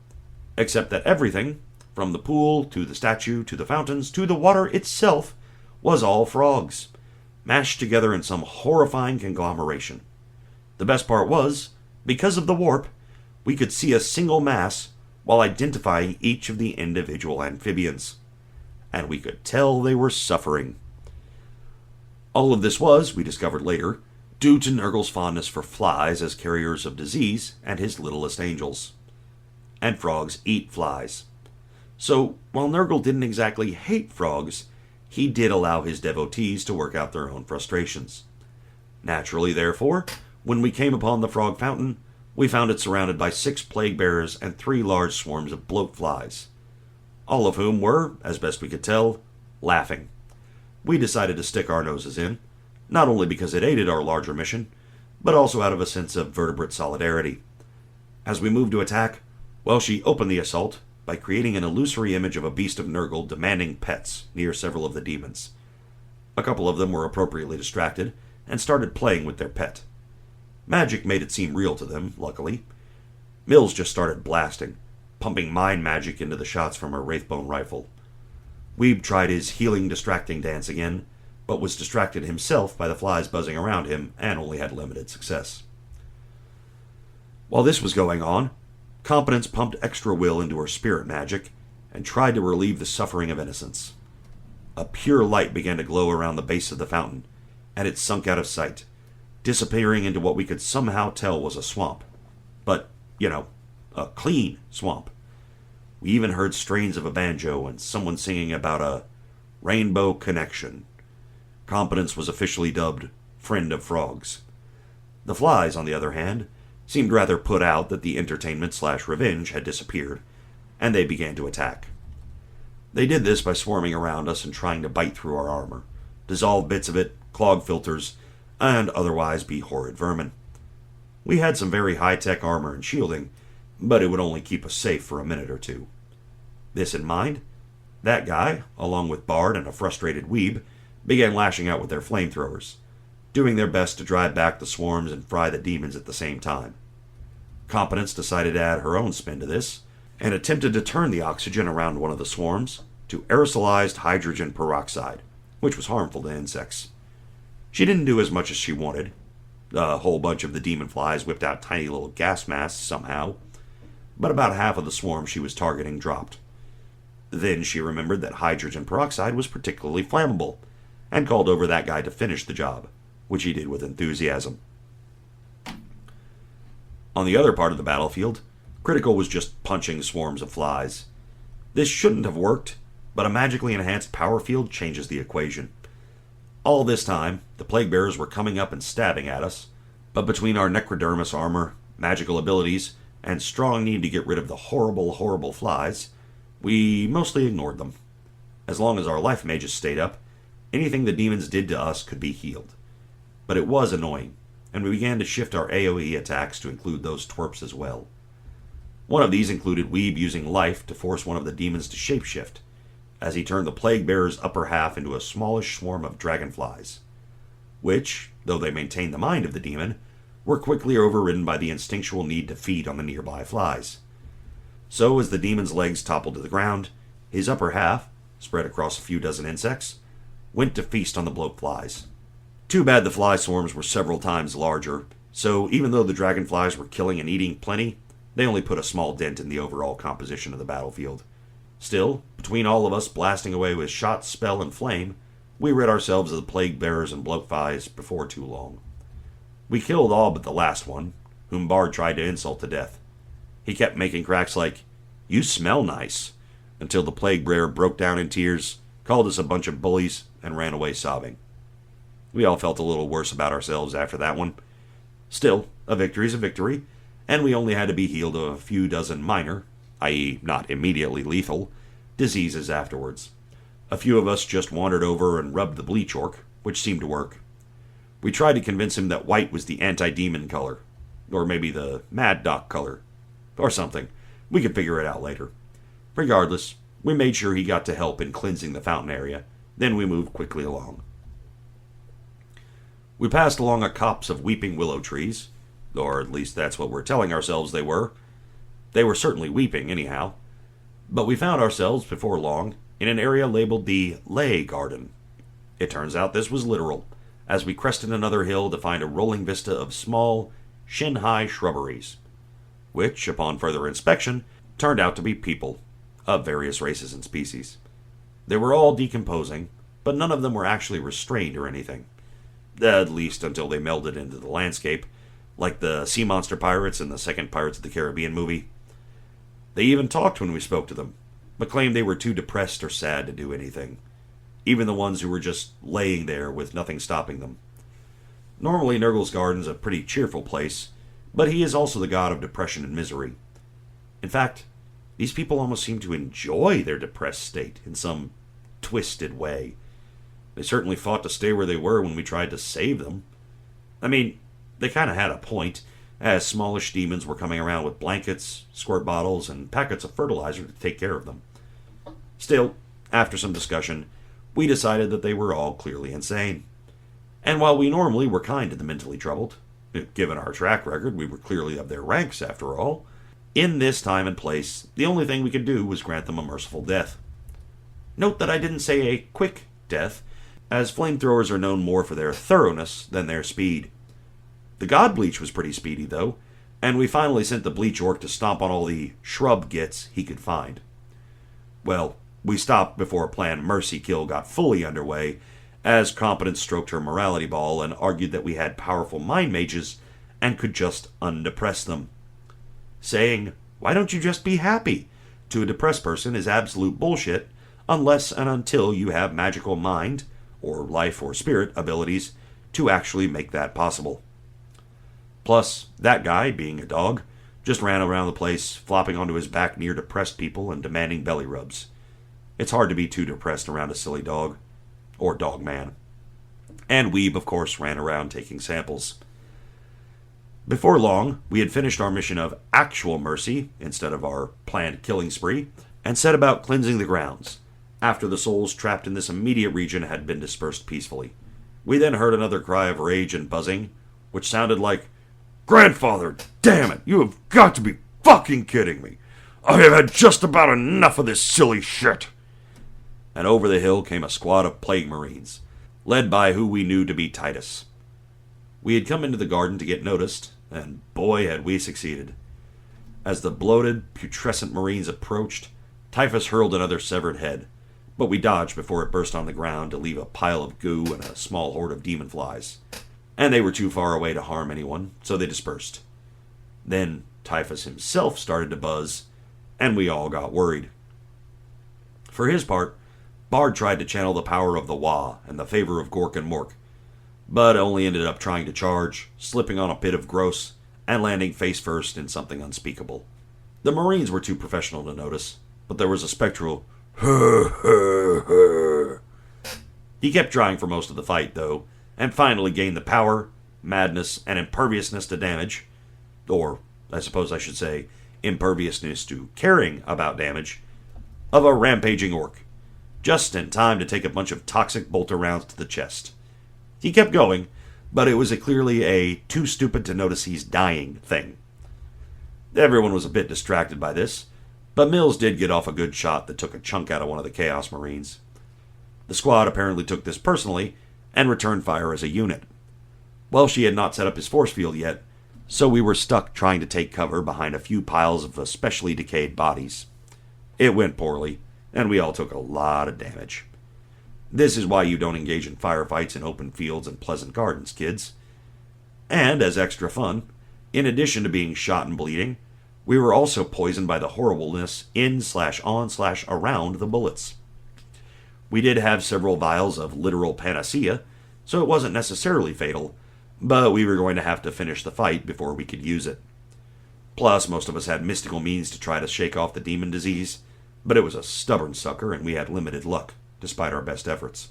Except that everything, from the pool to the statue to the fountains to the water itself, was all frogs, mashed together in some horrifying conglomeration. The best part was, because of the warp, we could see a single mass while identifying each of the individual amphibians. And we could tell they were suffering. All of this was, we discovered later, due to Nurgle's fondness for flies as carriers of disease and his littlest angels. And frogs eat flies. So, while Nurgle didn't exactly hate frogs, he did allow his devotees to work out their own frustrations. Naturally, therefore, when we came upon the frog fountain, we found it surrounded by 6 plague bearers and 3 large swarms of bloat flies, all of whom were, as best we could tell, laughing. We decided to stick our noses in, not only because it aided our larger mission, but also out of a sense of vertebrate solidarity. As we moved to attack, she opened the assault by creating an illusory image of a beast of Nurgle demanding pets near several of the demons. A couple of them were appropriately distracted and started playing with their pet. Magic made it seem real to them, luckily. Mills just started blasting, pumping mind magic into the shots from her Wraithbone rifle. Weeb tried his healing distracting dance again, but was distracted himself by the flies buzzing around him and only had limited success. While this was going on, Competence pumped extra will into her spirit magic and tried to relieve the suffering of innocence. A pure light began to glow around the base of the fountain, and it sunk out of sight, disappearing into what we could somehow tell was a swamp. But, a clean swamp. We even heard strains of a banjo and someone singing about a rainbow connection. Competence was officially dubbed Friend of Frogs. The flies, on the other hand, seemed rather put out that the entertainment/revenge had disappeared, and they began to attack. They did this by swarming around us and trying to bite through our armor, dissolve bits of it, clog filters, and otherwise be horrid vermin. We had some very high-tech armor and shielding, but it would only keep us safe for a minute or two. This in mind, that guy, along with Bard and a frustrated Weeb, began lashing out with their flamethrowers, doing their best to drive back the swarms and fry the demons at the same time. Competence decided to add her own spin to this, and attempted to turn the oxygen around one of the swarms to aerosolized hydrogen peroxide, which was harmful to insects. She didn't do as much as she wanted. A whole bunch of the demon flies whipped out tiny little gas masks somehow, but about half of the swarm she was targeting dropped. Then she remembered that hydrogen peroxide was particularly flammable, and called over that guy to finish the job, which he did with enthusiasm. On the other part of the battlefield, Critical was just punching swarms of flies. This shouldn't have worked, but a magically enhanced power field changes the equation. All this time, the plague bearers were coming up and stabbing at us, but between our necrodermis armor, magical abilities, and strong need to get rid of the horrible, horrible flies, we mostly ignored them. As long as our life mages stayed up, anything the demons did to us could be healed. But it was annoying, and we began to shift our AoE attacks to include those twerps as well. One of these included Weeb using life to force one of the demons to shapeshift, as he turned the plague bearer's upper half into a smallish swarm of dragonflies, which, though they maintained the mind of the demon, were quickly overridden by the instinctual need to feed on the nearby flies. So as the demon's legs toppled to the ground, his upper half, spread across a few dozen insects, went to feast on the bloat flies. Too bad the fly swarms were several times larger, so even though the dragonflies were killing and eating plenty, they only put a small dent in the overall composition of the battlefield. Still, between all of us blasting away with shot, spell, and flame, we rid ourselves of the plague bearers and bloat flies before too long. We killed all but the last one, whom Bard tried to insult to death. He kept making cracks like, "You smell nice," until the plague bearer broke down in tears, called us a bunch of bullies, and ran away sobbing. We all felt a little worse about ourselves after that one. Still, a victory's a victory, and we only had to be healed of a few dozen minor, i.e. not immediately lethal, diseases afterwards. A few of us just wandered over and rubbed the bleach orc, which seemed to work. We tried to convince him that white was the anti-demon color, or maybe the Mad Doc color, or something. We could figure it out later. Regardless, we made sure he got to help in cleansing the fountain area, then we moved quickly along. We passed along a copse of weeping willow trees, or at least that's what we're telling ourselves they were. They were certainly weeping, anyhow. But we found ourselves, before long, in an area labeled the Lay Garden. It turns out this was literal, as we crested another hill to find a rolling vista of small, shin-high shrubberies, which, upon further inspection, turned out to be people, of various races and species. They were all decomposing, but none of them were actually restrained or anything. At least until they melded into the landscape, like the sea monster pirates in the second Pirates of the Caribbean movie. They even talked when we spoke to them, but claimed they were too depressed or sad to do anything, even the ones who were just laying there with nothing stopping them. Normally, Nurgle's garden's a pretty cheerful place, but he is also the god of depression and misery. In fact, these people almost seem to enjoy their depressed state in some twisted way. They certainly fought to stay where they were when we tried to save them. I mean, they kind of had a point, as smallish demons were coming around with blankets, squirt bottles, and packets of fertilizer to take care of them. Still, after some discussion, we decided that they were all clearly insane. And while we normally were kind to the mentally troubled, given our track record, we were clearly of their ranks after all, in this time and place, the only thing we could do was grant them a merciful death. Note that I didn't say a quick death, as flamethrowers are known more for their thoroughness than their speed. The God Bleach was pretty speedy, though, and we finally sent the Bleach Orc to stomp on all the shrub gits he could find. Well, we stopped before Plan Mercy Kill got fully underway, as Competence stroked her morality ball and argued that we had powerful mind mages and could just undepress them. Saying, "Why don't you just be happy?" to a depressed person is absolute bullshit, unless and until you have magical mind, or life or spirit abilities, to actually make that possible. Plus, that guy, being a dog, just ran around the place, flopping onto his back near depressed people and demanding belly rubs. It's hard to be too depressed around a silly dog. Or dog man. And Weeb, of course, ran around taking samples. Before long, we had finished our mission of actual mercy, instead of our planned killing spree, and set about cleansing the grounds, after the souls trapped in this immediate region had been dispersed peacefully. We then heard another cry of rage and buzzing, which sounded like, "Grandfather, damn it, you have got to be fucking kidding me. I have had just about enough of this silly shit." And over the hill came a squad of plague marines, led by who we knew to be Titus. We had come into the garden to get noticed, and boy had we succeeded. As the bloated, putrescent marines approached, Typhus hurled another severed head, but we dodged before it burst on the ground to leave a pile of goo and a small horde of demon flies. And they were too far away to harm anyone, so they dispersed. Then Typhus himself started to buzz, and we all got worried. For his part, Bard tried to channel the power of the Wa and the favor of Gork and Mork, but only ended up trying to charge, slipping on a bit of gross, and landing face first in something unspeakable. The Marines were too professional to notice, but there was a spectral He kept trying for most of the fight, though, and finally gained the power, madness, and imperviousness to damage, or, I suppose I should say, imperviousness to caring about damage, of a rampaging orc, just in time to take a bunch of toxic bolter rounds to the chest. He kept going, but it was clearly a too stupid to notice he's dying thing. Everyone was a bit distracted by this, but Mills did get off a good shot that took a chunk out of one of the Chaos Marines. The squad apparently took this personally and returned fire as a unit. Well, she had not set up his force field yet, so we were stuck trying to take cover behind a few piles of especially decayed bodies. It went poorly, and we all took a lot of damage. This is why you don't engage in firefights in open fields and pleasant gardens, kids. And, as extra fun, in addition to being shot and bleeding, we were also poisoned by the horribleness in/on/around the bullets. We did have several vials of literal panacea, so it wasn't necessarily fatal, but we were going to have to finish the fight before we could use it. Plus, most of us had mystical means to try to shake off the demon disease, but it was a stubborn sucker and we had limited luck, despite our best efforts.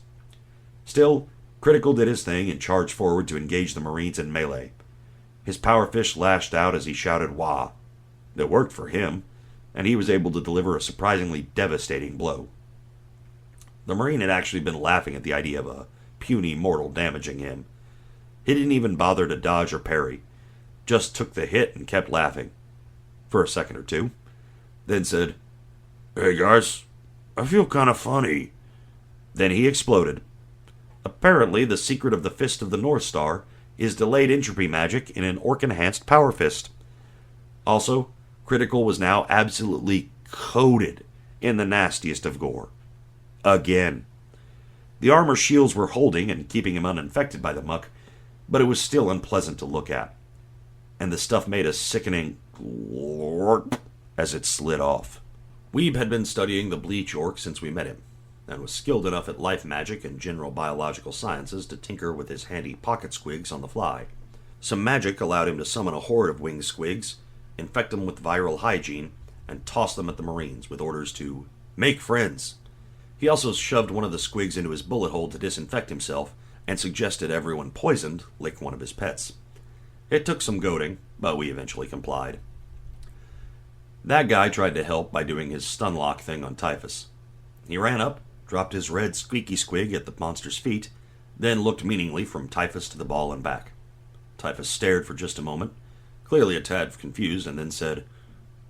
Still, Critical did his thing and charged forward to engage the Marines in melee. His power fish lashed out as he shouted "Wah!" It worked for him, and he was able to deliver a surprisingly devastating blow. The Marine had actually been laughing at the idea of a puny mortal damaging him. He didn't even bother to dodge or parry, just took the hit and kept laughing. For a second or two, then said, "Hey guys, I feel kind of funny." Then he exploded. Apparently, the secret of the Fist of the North Star is delayed entropy magic in an orc-enhanced power fist. Also, Critical was now absolutely coated in the nastiest of gore. Again. The armor shields were holding and keeping him uninfected by the muck, but it was still unpleasant to look at. And the stuff made a sickening glorp as it slid off. Weeb had been studying the bleach orc since we met him, and was skilled enough at life magic and general biological sciences to tinker with his handy pocket squigs on the fly. Some magic allowed him to summon a horde of winged squigs, infect them with viral hygiene, and toss them at the Marines with orders to make friends. He also shoved one of the squigs into his bullet hole to disinfect himself, and suggested everyone poisoned lick one of his pets. It took some goading, but we eventually complied. That guy tried to help by doing his stunlock thing on Typhus. He ran up, dropped his red squeaky squig at the monster's feet, then looked meaningly from Typhus to the ball and back. Typhus stared for just a moment, clearly a tad confused, and then said,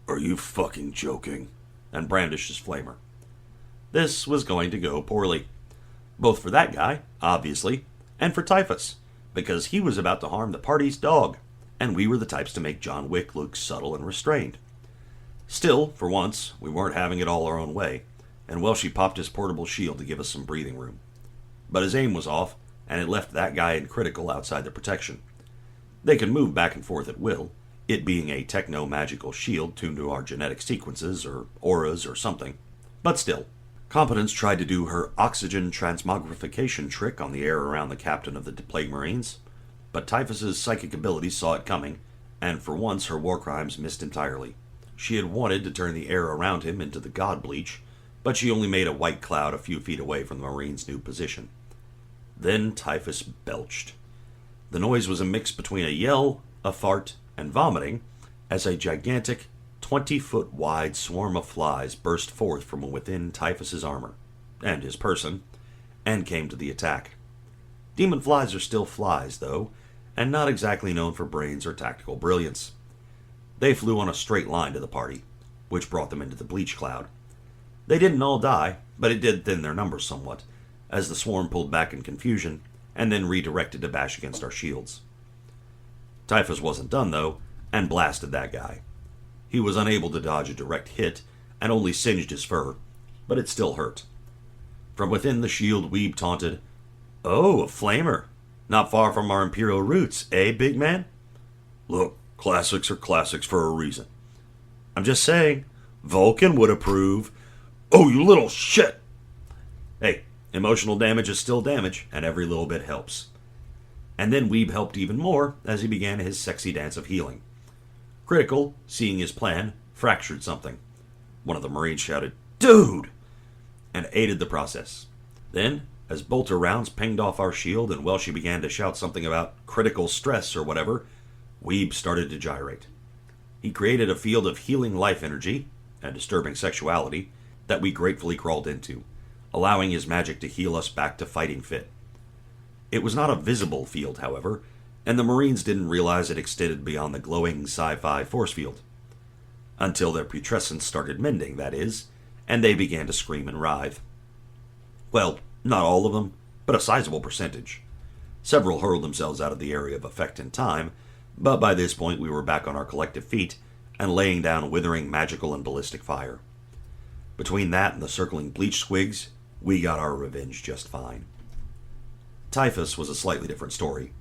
"Are you fucking joking?" and brandished his flamer. This was going to go poorly. Both for that guy, obviously, and for Typhus, because he was about to harm the party's dog, and we were the types to make John Wick look subtle and restrained. Still, for once, we weren't having it all our own way, and Welshie popped his portable shield to give us some breathing room. But his aim was off, and it left that guy in Critical outside the protection. They could move back and forth at will, it being a techno-magical shield tuned to our genetic sequences, or auras, or something. But still, Competence tried to do her oxygen transmogrification trick on the air around the captain of the Plague Marines, but Typhus's psychic abilities saw it coming, and for once her war crimes missed entirely. She had wanted to turn the air around him into the god bleach, but she only made a white cloud a few feet away from the Marine's new position. Then Typhus belched. The noise was a mix between a yell, a fart, and vomiting, as a gigantic 20-foot wide swarm of flies burst forth from within Typhus's armor, and his person, and came to the attack. Demon flies are still flies, though, and not exactly known for brains or tactical brilliance. They flew on a straight line to the party, which brought them into the bleach cloud. They didn't all die, but it did thin their numbers somewhat, as the swarm pulled back in confusion, and then redirected to bash against our shields. Typhus wasn't done, though, and blasted that guy. He was unable to dodge a direct hit, and only singed his fur, but it still hurt. From within the shield, Weeb taunted, "Oh, a flamer. Not far from our Imperial roots, eh, big man?" "Look, classics are classics for a reason." "I'm just saying, Vulcan would approve." "Oh, you little shit!" Hey, emotional damage is still damage, and every little bit helps. And then Weeb helped even more as he began his sexy dance of healing. Critical, seeing his plan, fractured something. One of the Marines shouted, "Dude!" and aided the process. Then, as bolter rounds pinged off our shield and Welshie began to shout something about critical stress or whatever, Weeb started to gyrate. He created a field of healing life energy, and disturbing sexuality, that we gratefully crawled into, allowing his magic to heal us back to fighting fit. It was not a visible field, however, and the Marines didn't realize it extended beyond the glowing sci-fi force field. Until their putrescence started mending, that is, and they began to scream and writhe. Well, not all of them, but a sizable percentage. Several hurled themselves out of the area of effect in time, but by this point we were back on our collective feet and laying down withering magical and ballistic fire. Between that and the circling bleach squigs, we got our revenge just fine. Typhus was a slightly different story.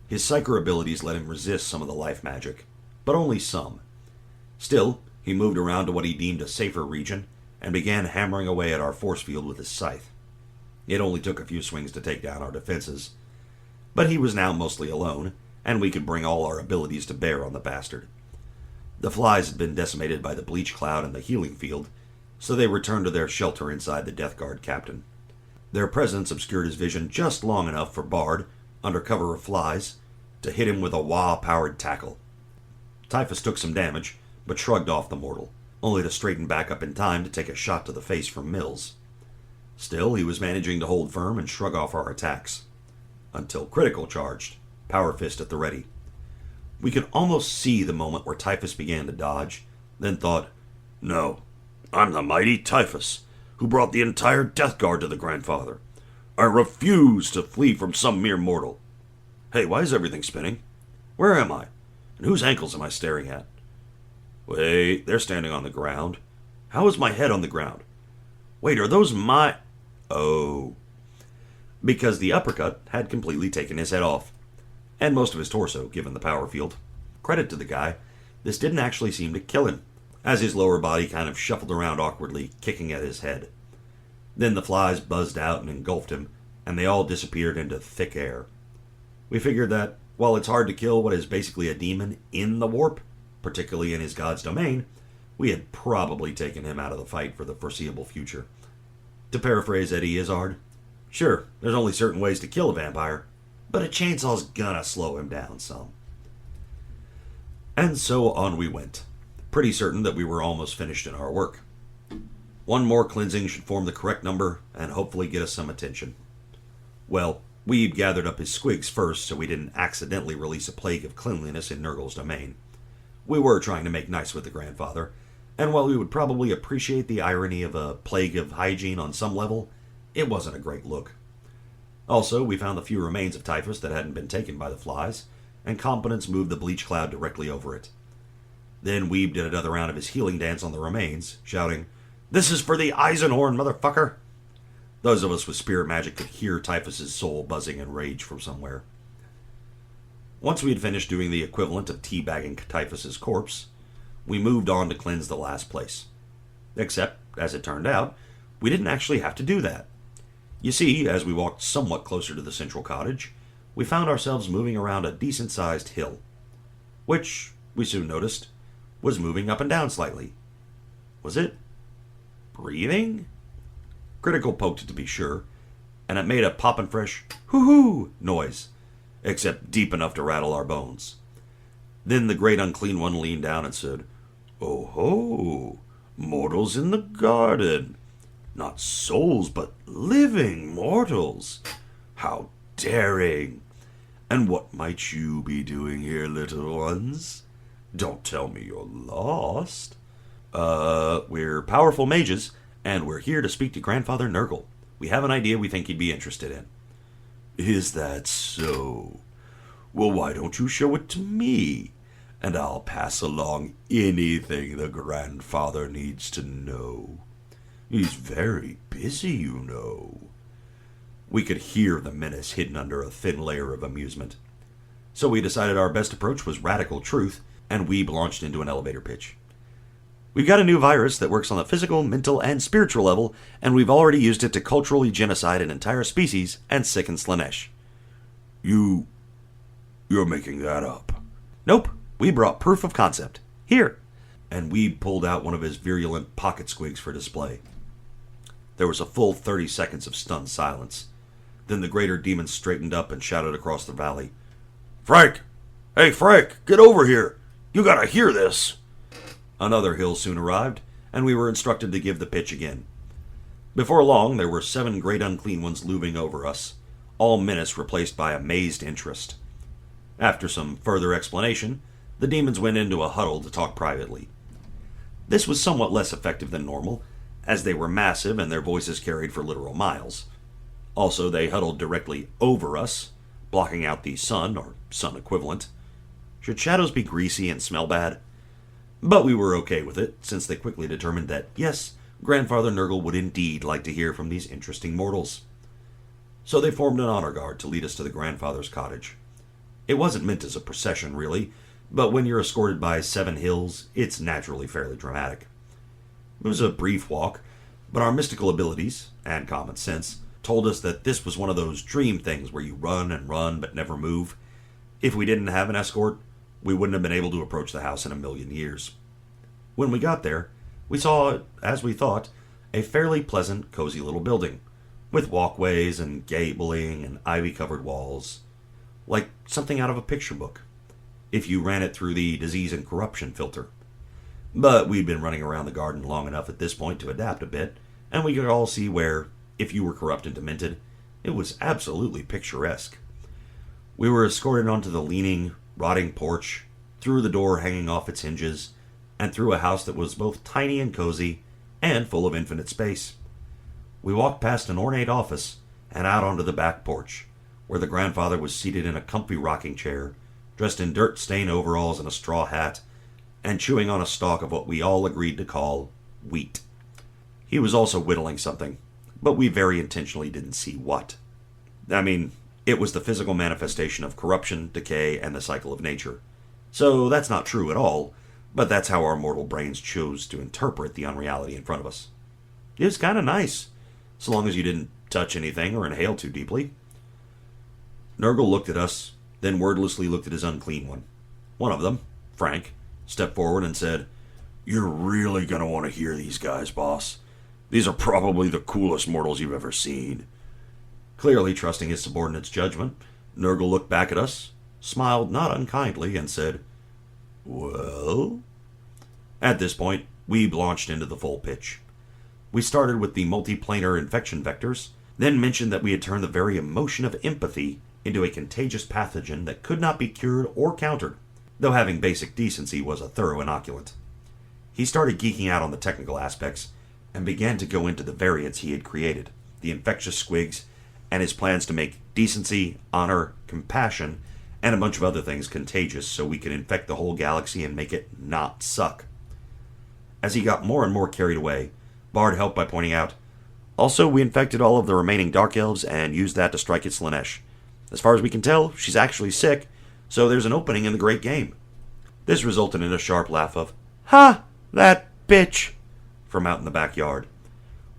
His psyker abilities let him resist some of the life magic, but only some. Still, he moved around to what he deemed a safer region and began hammering away at our force field with his scythe. It only took a few swings to take down our defenses, but he was now mostly alone, and we could bring all our abilities to bear on the bastard. The flies had been decimated by the bleach cloud and the healing field, so they returned to their shelter inside the Death Guard captain. Their presence obscured his vision just long enough for Bard, under cover of flies, to hit him with a wah-powered tackle. Typhus took some damage, but shrugged off the mortal, only to straighten back up in time to take a shot to the face from Mills. Still, he was managing to hold firm and shrug off our attacks. Until Critical charged, power fist at the ready. We could almost see the moment where Typhus began to dodge, then thought, "No, I'm the mighty Typhus, who brought the entire Death Guard to the Grandfather. I refuse to flee from some mere mortal. Hey, why is everything spinning? Where am I? And whose ankles am I staring at? Wait, they're standing on the ground. How is my head on the ground? Wait, are those my... Oh. Because the uppercut had completely taken his head off. And most of his torso, given the power field. Credit to the guy, this didn't actually seem to kill him, as his lower body kind of shuffled around awkwardly, kicking at his head. Then the flies buzzed out and engulfed him, and they all disappeared into thick air. We figured that, while it's hard to kill what is basically a demon in the warp, particularly in his god's domain, we had probably taken him out of the fight for the foreseeable future. To paraphrase Eddie Izzard, sure, there's only certain ways to kill a vampire, but a chainsaw's gonna slow him down some. And so on we went, pretty certain that we were almost finished in our work. One more cleansing should form the correct number and hopefully get us some attention. Well, Weeb gathered up his squigs first so we didn't accidentally release a plague of cleanliness in Nurgle's domain. We were trying to make nice with the Grandfather, and while we would probably appreciate the irony of a plague of hygiene on some level, it wasn't a great look. Also, we found the few remains of Typhus that hadn't been taken by the flies, and Competence moved the bleach cloud directly over it. Then Weeb did another round of his healing dance on the remains, shouting, "This is for the Eisenhorn, motherfucker!" Those of us with spirit magic could hear Typhus's soul buzzing in rage from somewhere. Once we had finished doing the equivalent of teabagging Typhus's corpse, we moved on to cleanse the last place. Except, as it turned out, we didn't actually have to do that. You see, as we walked somewhat closer to the central cottage, we found ourselves moving around a decent-sized hill, which, we soon noticed, was moving up and down slightly. Was it breathing? Critical poked it to be sure, and it made a poppin' fresh hoo-hoo noise, except deep enough to rattle our bones. Then the great unclean one leaned down and said, "Oh ho, mortals in the garden. Not souls, but living mortals. How daring! And what might you be doing here, little ones? Don't tell me you're lost." We're powerful mages, and we're here to speak to Grandfather Nurgle. We have an idea we think he'd be interested in. "Is that so? Well, why don't you show it to me, and I'll pass along anything the Grandfather needs to know. He's very busy, you know." We could hear the menace hidden under a thin layer of amusement. So we decided our best approach was radical truth, and Weeb launched into an elevator pitch. "We've got a new virus that works on the physical, mental, and spiritual level, and we've already used it to culturally genocide an entire species and sicken Slanesh." You're making that up." "Nope, we brought proof of concept. Here." And Weeb pulled out one of his virulent pocket squigs for display. There was a full 30 seconds of stunned silence. Then the greater demon straightened up and shouted across the valley, "Frank! Hey, Frank, get over here! You gotta hear this!" Another hill soon arrived, and we were instructed to give the pitch again. Before long, there were 7 great unclean ones looming over us, all menace replaced by amazed interest. After some further explanation, the demons went into a huddle to talk privately. This was somewhat less effective than normal, as they were massive and their voices carried for literal miles. Also, they huddled directly over us, blocking out the sun, or sun equivalent. Should shadows be greasy and smell bad? But we were okay with it, since they quickly determined that, yes, Grandfather Nurgle would indeed like to hear from these interesting mortals. So they formed an honor guard to lead us to the Grandfather's cottage. It wasn't meant as a procession, really, but when you're escorted by 7 hills, it's naturally fairly dramatic. It was a brief walk, but our mystical abilities, and common sense, told us that this was one of those dream things where you run and run but never move. If we didn't have an escort, we wouldn't have been able to approach the house in a million years. When we got there, we saw, as we thought, a fairly pleasant, cozy little building, with walkways and gabling and ivy-covered walls, like something out of a picture book, if you ran it through the disease and corruption filter. But we'd been running around the garden long enough at this point to adapt a bit, and we could all see where, if you were corrupt and demented, it was absolutely picturesque. We were escorted onto the leaning, rotting porch, through the door hanging off its hinges, and through a house that was both tiny and cozy, and full of infinite space. We walked past an ornate office, and out onto the back porch, where the grandfather was seated in a comfy rocking chair, dressed in dirt-stained overalls and a straw hat, and chewing on a stalk of what we all agreed to call wheat. He was also whittling something, but we very intentionally didn't see what. I mean, it was the physical manifestation of corruption, decay, and the cycle of nature. So that's not true at all, but that's how our mortal brains chose to interpret the unreality in front of us. It was kind of nice, so long as you didn't touch anything or inhale too deeply. Nurgle looked at us, then wordlessly looked at his unclean one. One of them, Frank, stepped forward and said, "You're really going to want to hear these guys, boss. These are probably the coolest mortals you've ever seen." Clearly trusting his subordinate's judgment, Nurgle looked back at us, smiled not unkindly, and said, "Well?" At this point, we launched into the full pitch. We started with the multiplanar infection vectors, then mentioned that we had turned the very emotion of empathy into a contagious pathogen that could not be cured or countered, though having basic decency was a thorough inoculant. He started geeking out on the technical aspects, and began to go into the variants he had created, the infectious squigs, and his plans to make decency, honor, compassion, and a bunch of other things contagious so we could infect the whole galaxy and make it not suck. As he got more and more carried away, Bard helped by pointing out, "Also, we infected all of the remaining Dark Elves and used that to strike at Slaanesh. As far as we can tell, she's actually sick, so there's an opening in the Great Game." This resulted in a sharp laugh of, "Ha! That bitch!" from out in the backyard.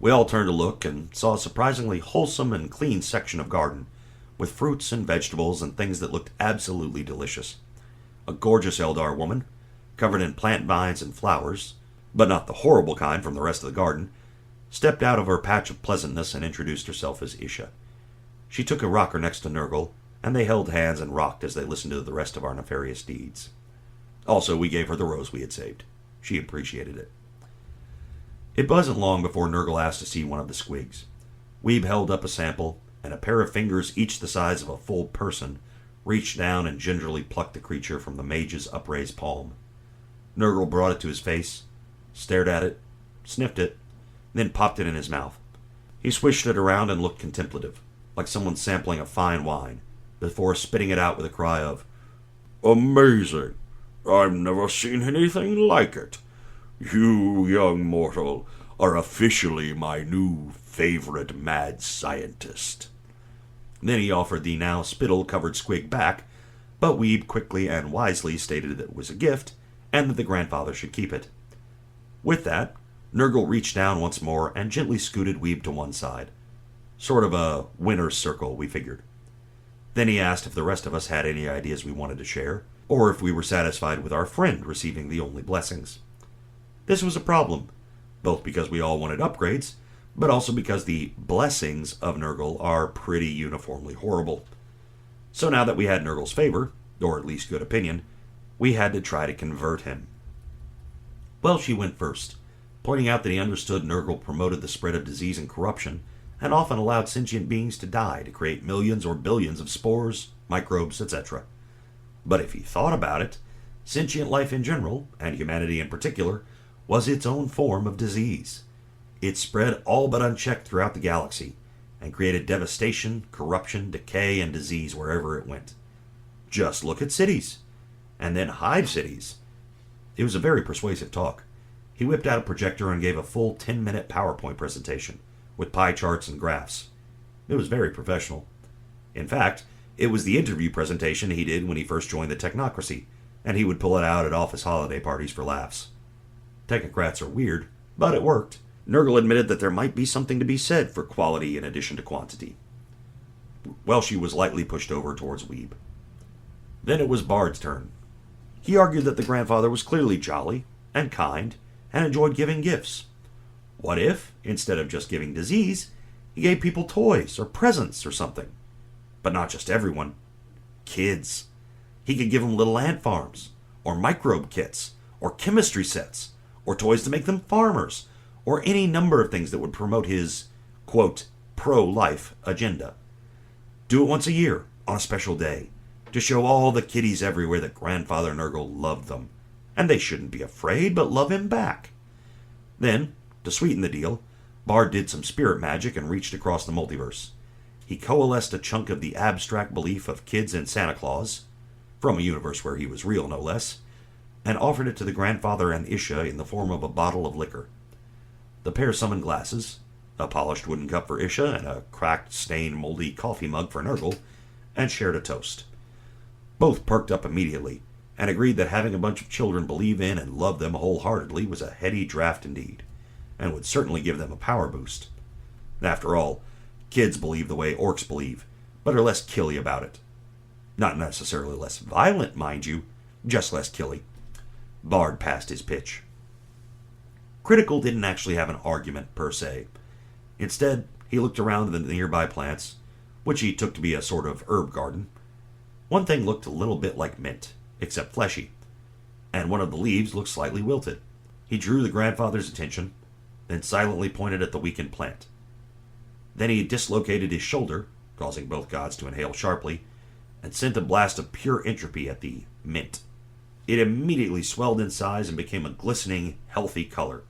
We all turned to look and saw a surprisingly wholesome and clean section of garden, with fruits and vegetables and things that looked absolutely delicious. A gorgeous Eldar woman, covered in plant vines and flowers, but not the horrible kind from the rest of the garden, stepped out of her patch of pleasantness and introduced herself as Isha. She took a rocker next to Nurgle, and they held hands and rocked as they listened to the rest of our nefarious deeds. Also, we gave her the rose we had saved. She appreciated it. It wasn't long before Nurgle asked to see one of the squigs. Weeb held up a sample, and a pair of fingers each the size of a full person reached down and gingerly plucked the creature from the mage's upraised palm. Nurgle brought it to his face, stared at it, sniffed it, then popped it in his mouth. He swished it around and looked contemplative, like someone sampling a fine wine, before spitting it out with a cry of, "Amazing! I've never seen anything like it. You, young mortal, are officially my new favorite mad scientist." Then he offered the now spittle-covered squig back, but Weeb quickly and wisely stated that it was a gift, and that the grandfather should keep it. With that, Nurgle reached down once more and gently scooted Weeb to one side. Sort of a winner's circle, we figured. Then he asked if the rest of us had any ideas we wanted to share, or if we were satisfied with our friend receiving the only blessings. This was a problem, both because we all wanted upgrades, but also because the blessings of Nurgle are pretty uniformly horrible. So now that we had Nurgle's favor, or at least good opinion, we had to try to convert him. Well, she went first, pointing out that he understood Nurgle promoted the spread of disease and corruption, and often allowed sentient beings to die to create millions or billions of spores, microbes, etc. But if he thought about it, sentient life in general, and humanity in particular, was its own form of disease. It spread all but unchecked throughout the galaxy, and created devastation, corruption, decay, and disease wherever it went. Just look at cities, and then hive cities. It was a very persuasive talk. He whipped out a projector and gave a full 10-minute PowerPoint presentation, with pie charts and graphs. It was very professional. In fact, it was the interview presentation he did when he first joined the technocracy, and he would pull it out at office holiday parties for laughs. Technocrats are weird, but it worked. Nurgle admitted that there might be something to be said for quality in addition to quantity. Welshie was lightly pushed over towards Weeb. Then it was Bard's turn. He argued that the grandfather was clearly jolly and kind and enjoyed giving gifts. What if, instead of just giving disease, He gave people toys or presents or something. But not just everyone. Kids. He could give them little ant farms, or microbe kits, or chemistry sets, or toys to make them farmers, or any number of things that would promote his, quote, pro-life agenda. Do it once a year, on a special day, to show all the kiddies everywhere that Grandfather Nurgle loved them, and they shouldn't be afraid but love him back. Then, to sweeten the deal, Bard did some spirit magic and reached across the multiverse. He coalesced a chunk of the abstract belief of kids in Santa Claus, from a universe where he was real no less, and offered it to the grandfather and Isha in the form of a bottle of liquor. The pair summoned glasses, a polished wooden cup for Isha and a cracked, stained, moldy coffee mug for Nurgle, and shared a toast. Both perked up immediately, and agreed that having a bunch of children believe in and love them wholeheartedly was a heady draft indeed, and would certainly give them a power boost. After all, kids believe the way orcs believe, but are less killy about it. Not necessarily less violent, mind you, just less killy. Bard passed his pitch. Critical didn't actually have an argument, per se. Instead, he looked around the nearby plants, which he took to be a sort of herb garden. One thing looked a little bit like mint, except fleshy, and one of the leaves looked slightly wilted. He drew the grandfather's attention, then silently pointed at the weakened plant. Then he dislocated his shoulder, causing both gods to inhale sharply, and sent a blast of pure entropy at the mint. It immediately swelled in size and became a glistening, healthy color.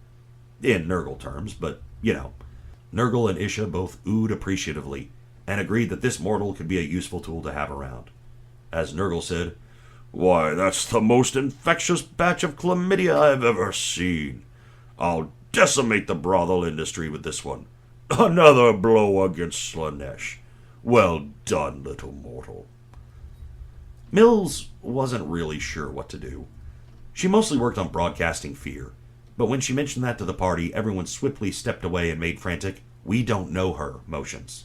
In Nurgle terms, but, you know. Nurgle and Isha both oohed appreciatively, and agreed that this mortal could be a useful tool to have around. As Nurgle said, "Why, that's the most infectious batch of chlamydia I've ever seen. I'll decimate the brothel industry with this one. Another blow against Slanesh. Well done, little mortal." Mills wasn't really sure what to do. She mostly worked on broadcasting fear, but when she mentioned that to the party, everyone swiftly stepped away and made frantic, "we don't know her" motions.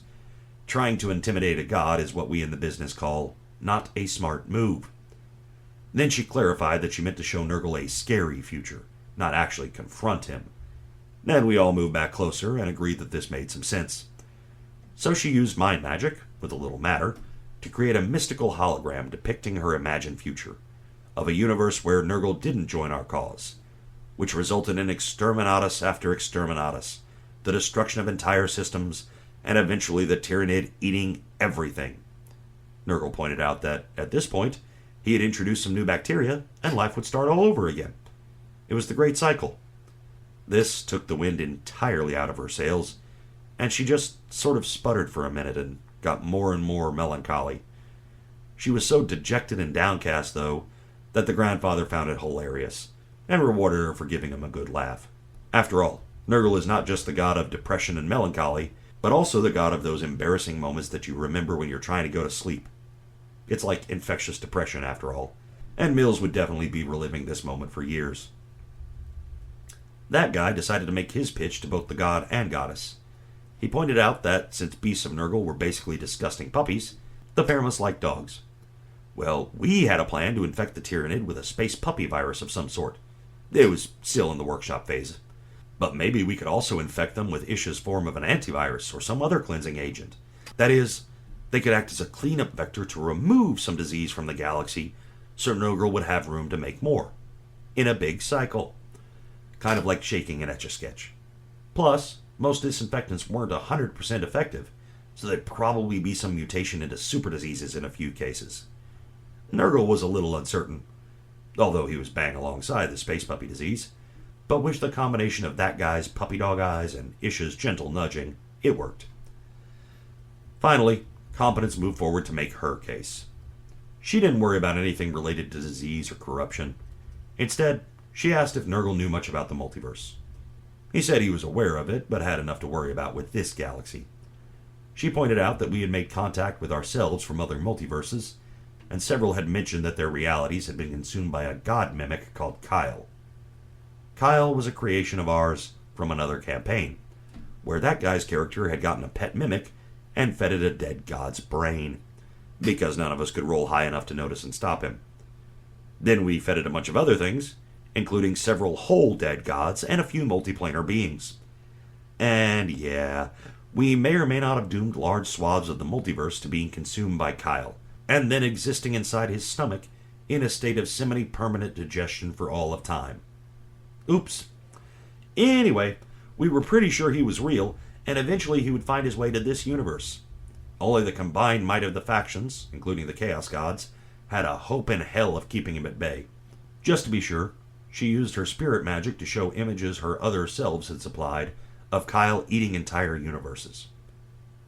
Trying to intimidate a god is what we in the business call not a smart move. Then she clarified that she meant to show Nurgle a scary future, not actually confront him. Then we all moved back closer and agreed that this made some sense. So she used mind magic, with a little matter, to create a mystical hologram depicting her imagined future, of a universe where Nurgle didn't join our cause, which resulted in exterminatus after exterminatus, the destruction of entire systems, and eventually the Tyrannid eating everything. Nurgle pointed out that, at this point, he had introduced some new bacteria, and life would start all over again. It was the Great Cycle. This took the wind entirely out of her sails, and she just sort of sputtered for a minute and got more and more melancholy. She was so dejected and downcast, though, that the grandfather found it hilarious, and rewarded her for giving him a good laugh. After all, Nurgle is not just the god of depression and melancholy, but also the god of those embarrassing moments that you remember when you're trying to go to sleep. It's like infectious depression, after all, and Mills would definitely be reliving this moment for years. That guy decided to make his pitch to both the god and goddess. He pointed out that, since beasts of Nurgle were basically disgusting puppies, the pair must like dogs. Well, we had a plan to infect the Tyrannid with a space puppy virus of some sort. It was still in the workshop phase. But maybe we could also infect them with Isha's form of an antivirus or some other cleansing agent. That is, they could act as a cleanup vector to remove some disease from the galaxy, so Nurgle would have room to make more. In a big cycle. Kind of like shaking an Etch-a-Sketch. Plus, most disinfectants weren't 100% effective, so there'd probably be some mutation into super diseases in a few cases. Nurgle was a little uncertain, although he was bang alongside the space puppy disease, but with the combination of that guy's puppy dog eyes and Isha's gentle nudging, it worked. Finally, Competence moved forward to make her case. She didn't worry about anything related to disease or corruption. Instead, she asked if Nurgle knew much about the multiverse. He said he was aware of it, but had enough to worry about with this galaxy. She pointed out that we had made contact with ourselves from other multiverses, and several had mentioned that their realities had been consumed by a god mimic called Kyle. Kyle was a creation of ours from another campaign, where that guy's character had gotten a pet mimic and fed it a dead god's brain, because none of us could roll high enough to notice and stop him. Then we fed it a bunch of other things, including several whole dead gods and a few multiplanar beings. And yeah, we may or may not have doomed large swaths of the multiverse to being consumed by Kyle, and then existing inside his stomach in a state of semi-permanent digestion for all of time. Oops. Anyway, we were pretty sure he was real, and eventually he would find his way to this universe. Only the combined might of the factions, including the Chaos Gods, had a hope in hell of keeping him at bay. Just to be sure, she used her spirit magic to show images her other selves had supplied of Kyle eating entire universes.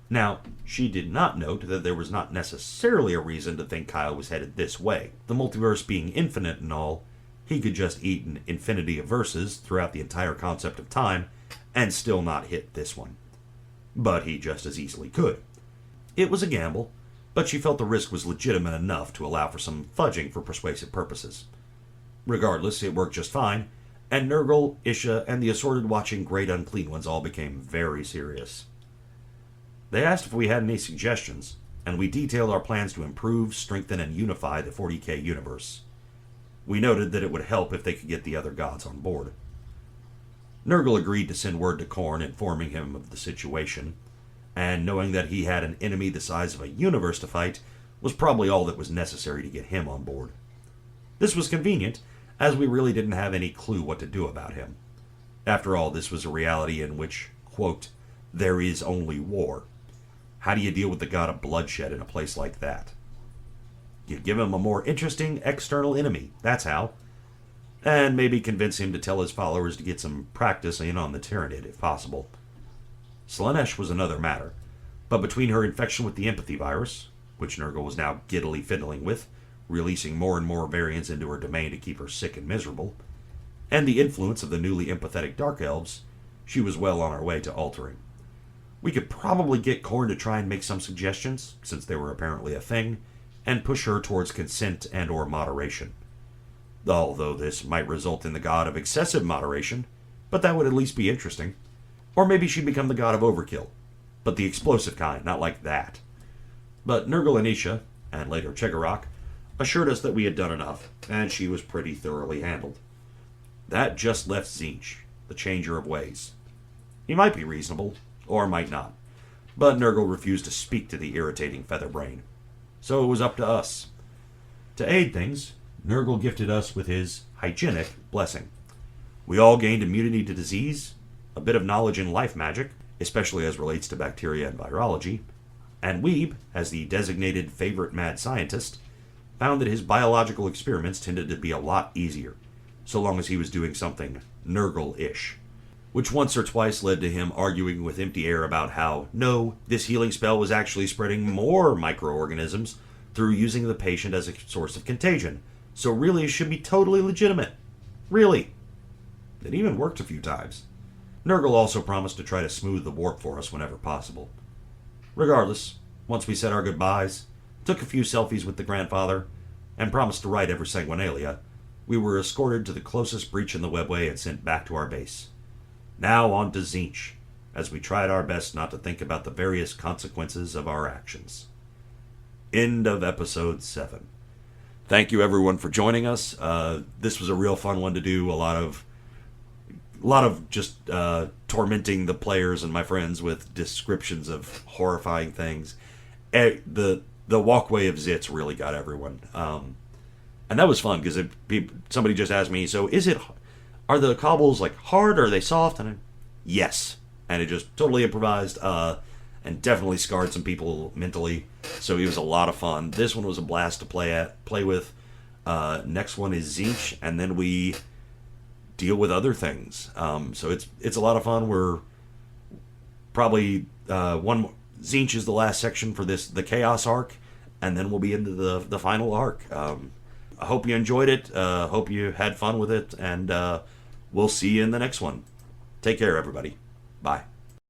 Now, she did not note that there was not necessarily a reason to think Kyle was headed this way. The multiverse being infinite and all, he could just eat an infinity of verses throughout the entire concept of time and still not hit this one. But he just as easily could. It was a gamble, but she felt the risk was legitimate enough to allow for some fudging for persuasive purposes. Regardless, it worked just fine, and Nurgle, Isha, and the assorted watching Great Unclean Ones all became very serious. They asked if we had any suggestions, and we detailed our plans to improve, strengthen, and unify the 40K universe. We noted that it would help if they could get the other gods on board. Nurgle agreed to send word to Khorne informing him of the situation, and knowing that he had an enemy the size of a universe to fight was probably all that was necessary to get him on board. This was convenient, as we really didn't have any clue what to do about him. After all, this was a reality in which, quote, there is only war. How do you deal with the god of bloodshed in a place like that? You give him a more interesting external enemy, that's how. And maybe convince him to tell his followers to get some practice in on the Tyranid, if possible. Slaanesh was another matter, but between her infection with the empathy virus, which Nurgle was now giddily fiddling with, releasing more and more variants into her domain to keep her sick and miserable, and the influence of the newly empathetic Dark Elves, she was well on her way to altering. We could probably get Khorne to try and make some suggestions, since they were apparently a thing, and push her towards consent and or moderation. Although this might result in the god of excessive moderation, but that would at least be interesting. Or maybe she'd become the god of overkill, but the explosive kind, not like that. But Nurgle and Isha, and later Chigurok, assured us that we had done enough, and she was pretty thoroughly handled. That just left Tzeentch, the changer of ways. He might be reasonable, or might not, but Nurgle refused to speak to the irritating Featherbrain. So it was up to us. To aid things, Nurgle gifted us with his hygienic blessing. We all gained immunity to disease, a bit of knowledge in life magic, especially as relates to bacteria and virology, and Weeb, as the designated favorite mad scientist, found that his biological experiments tended to be a lot easier, so long as he was doing something Nurgle-ish. Which once or twice led to him arguing with empty air about how, no, this healing spell was actually spreading more microorganisms through using the patient as a source of contagion, so really it should be totally legitimate. Really. It even worked a few times. Nurgle also promised to try to smooth the warp for us whenever possible. Regardless, once we said our goodbyes, took a few selfies with the grandfather, and promised to write Ever Sanguinalia, we were escorted to the closest breach in the webway and sent back to our base. Now on to Tzeentch, as we tried our best not to think about the various consequences of our actions. End of episode 7. Thank you everyone for joining us. This was a real fun one to do. A lot of just tormenting the players and my friends with descriptions of horrifying things. The walkway of Zitz really got everyone, and that was fun because somebody just asked me, so are the cobbles like hard or are they soft? And yes, and it just totally improvised, and definitely scarred some people mentally. So it was a lot of fun. This one was a blast to play with. Next one is Tzeentch, and then we deal with other things. So it's a lot of fun. We're probably Tzeentch is the last section for the Chaos arc, and then we'll be into the final arc. I hope you enjoyed it. Hope you had fun with it, and we'll see you in the next one. Take care, everybody. Bye.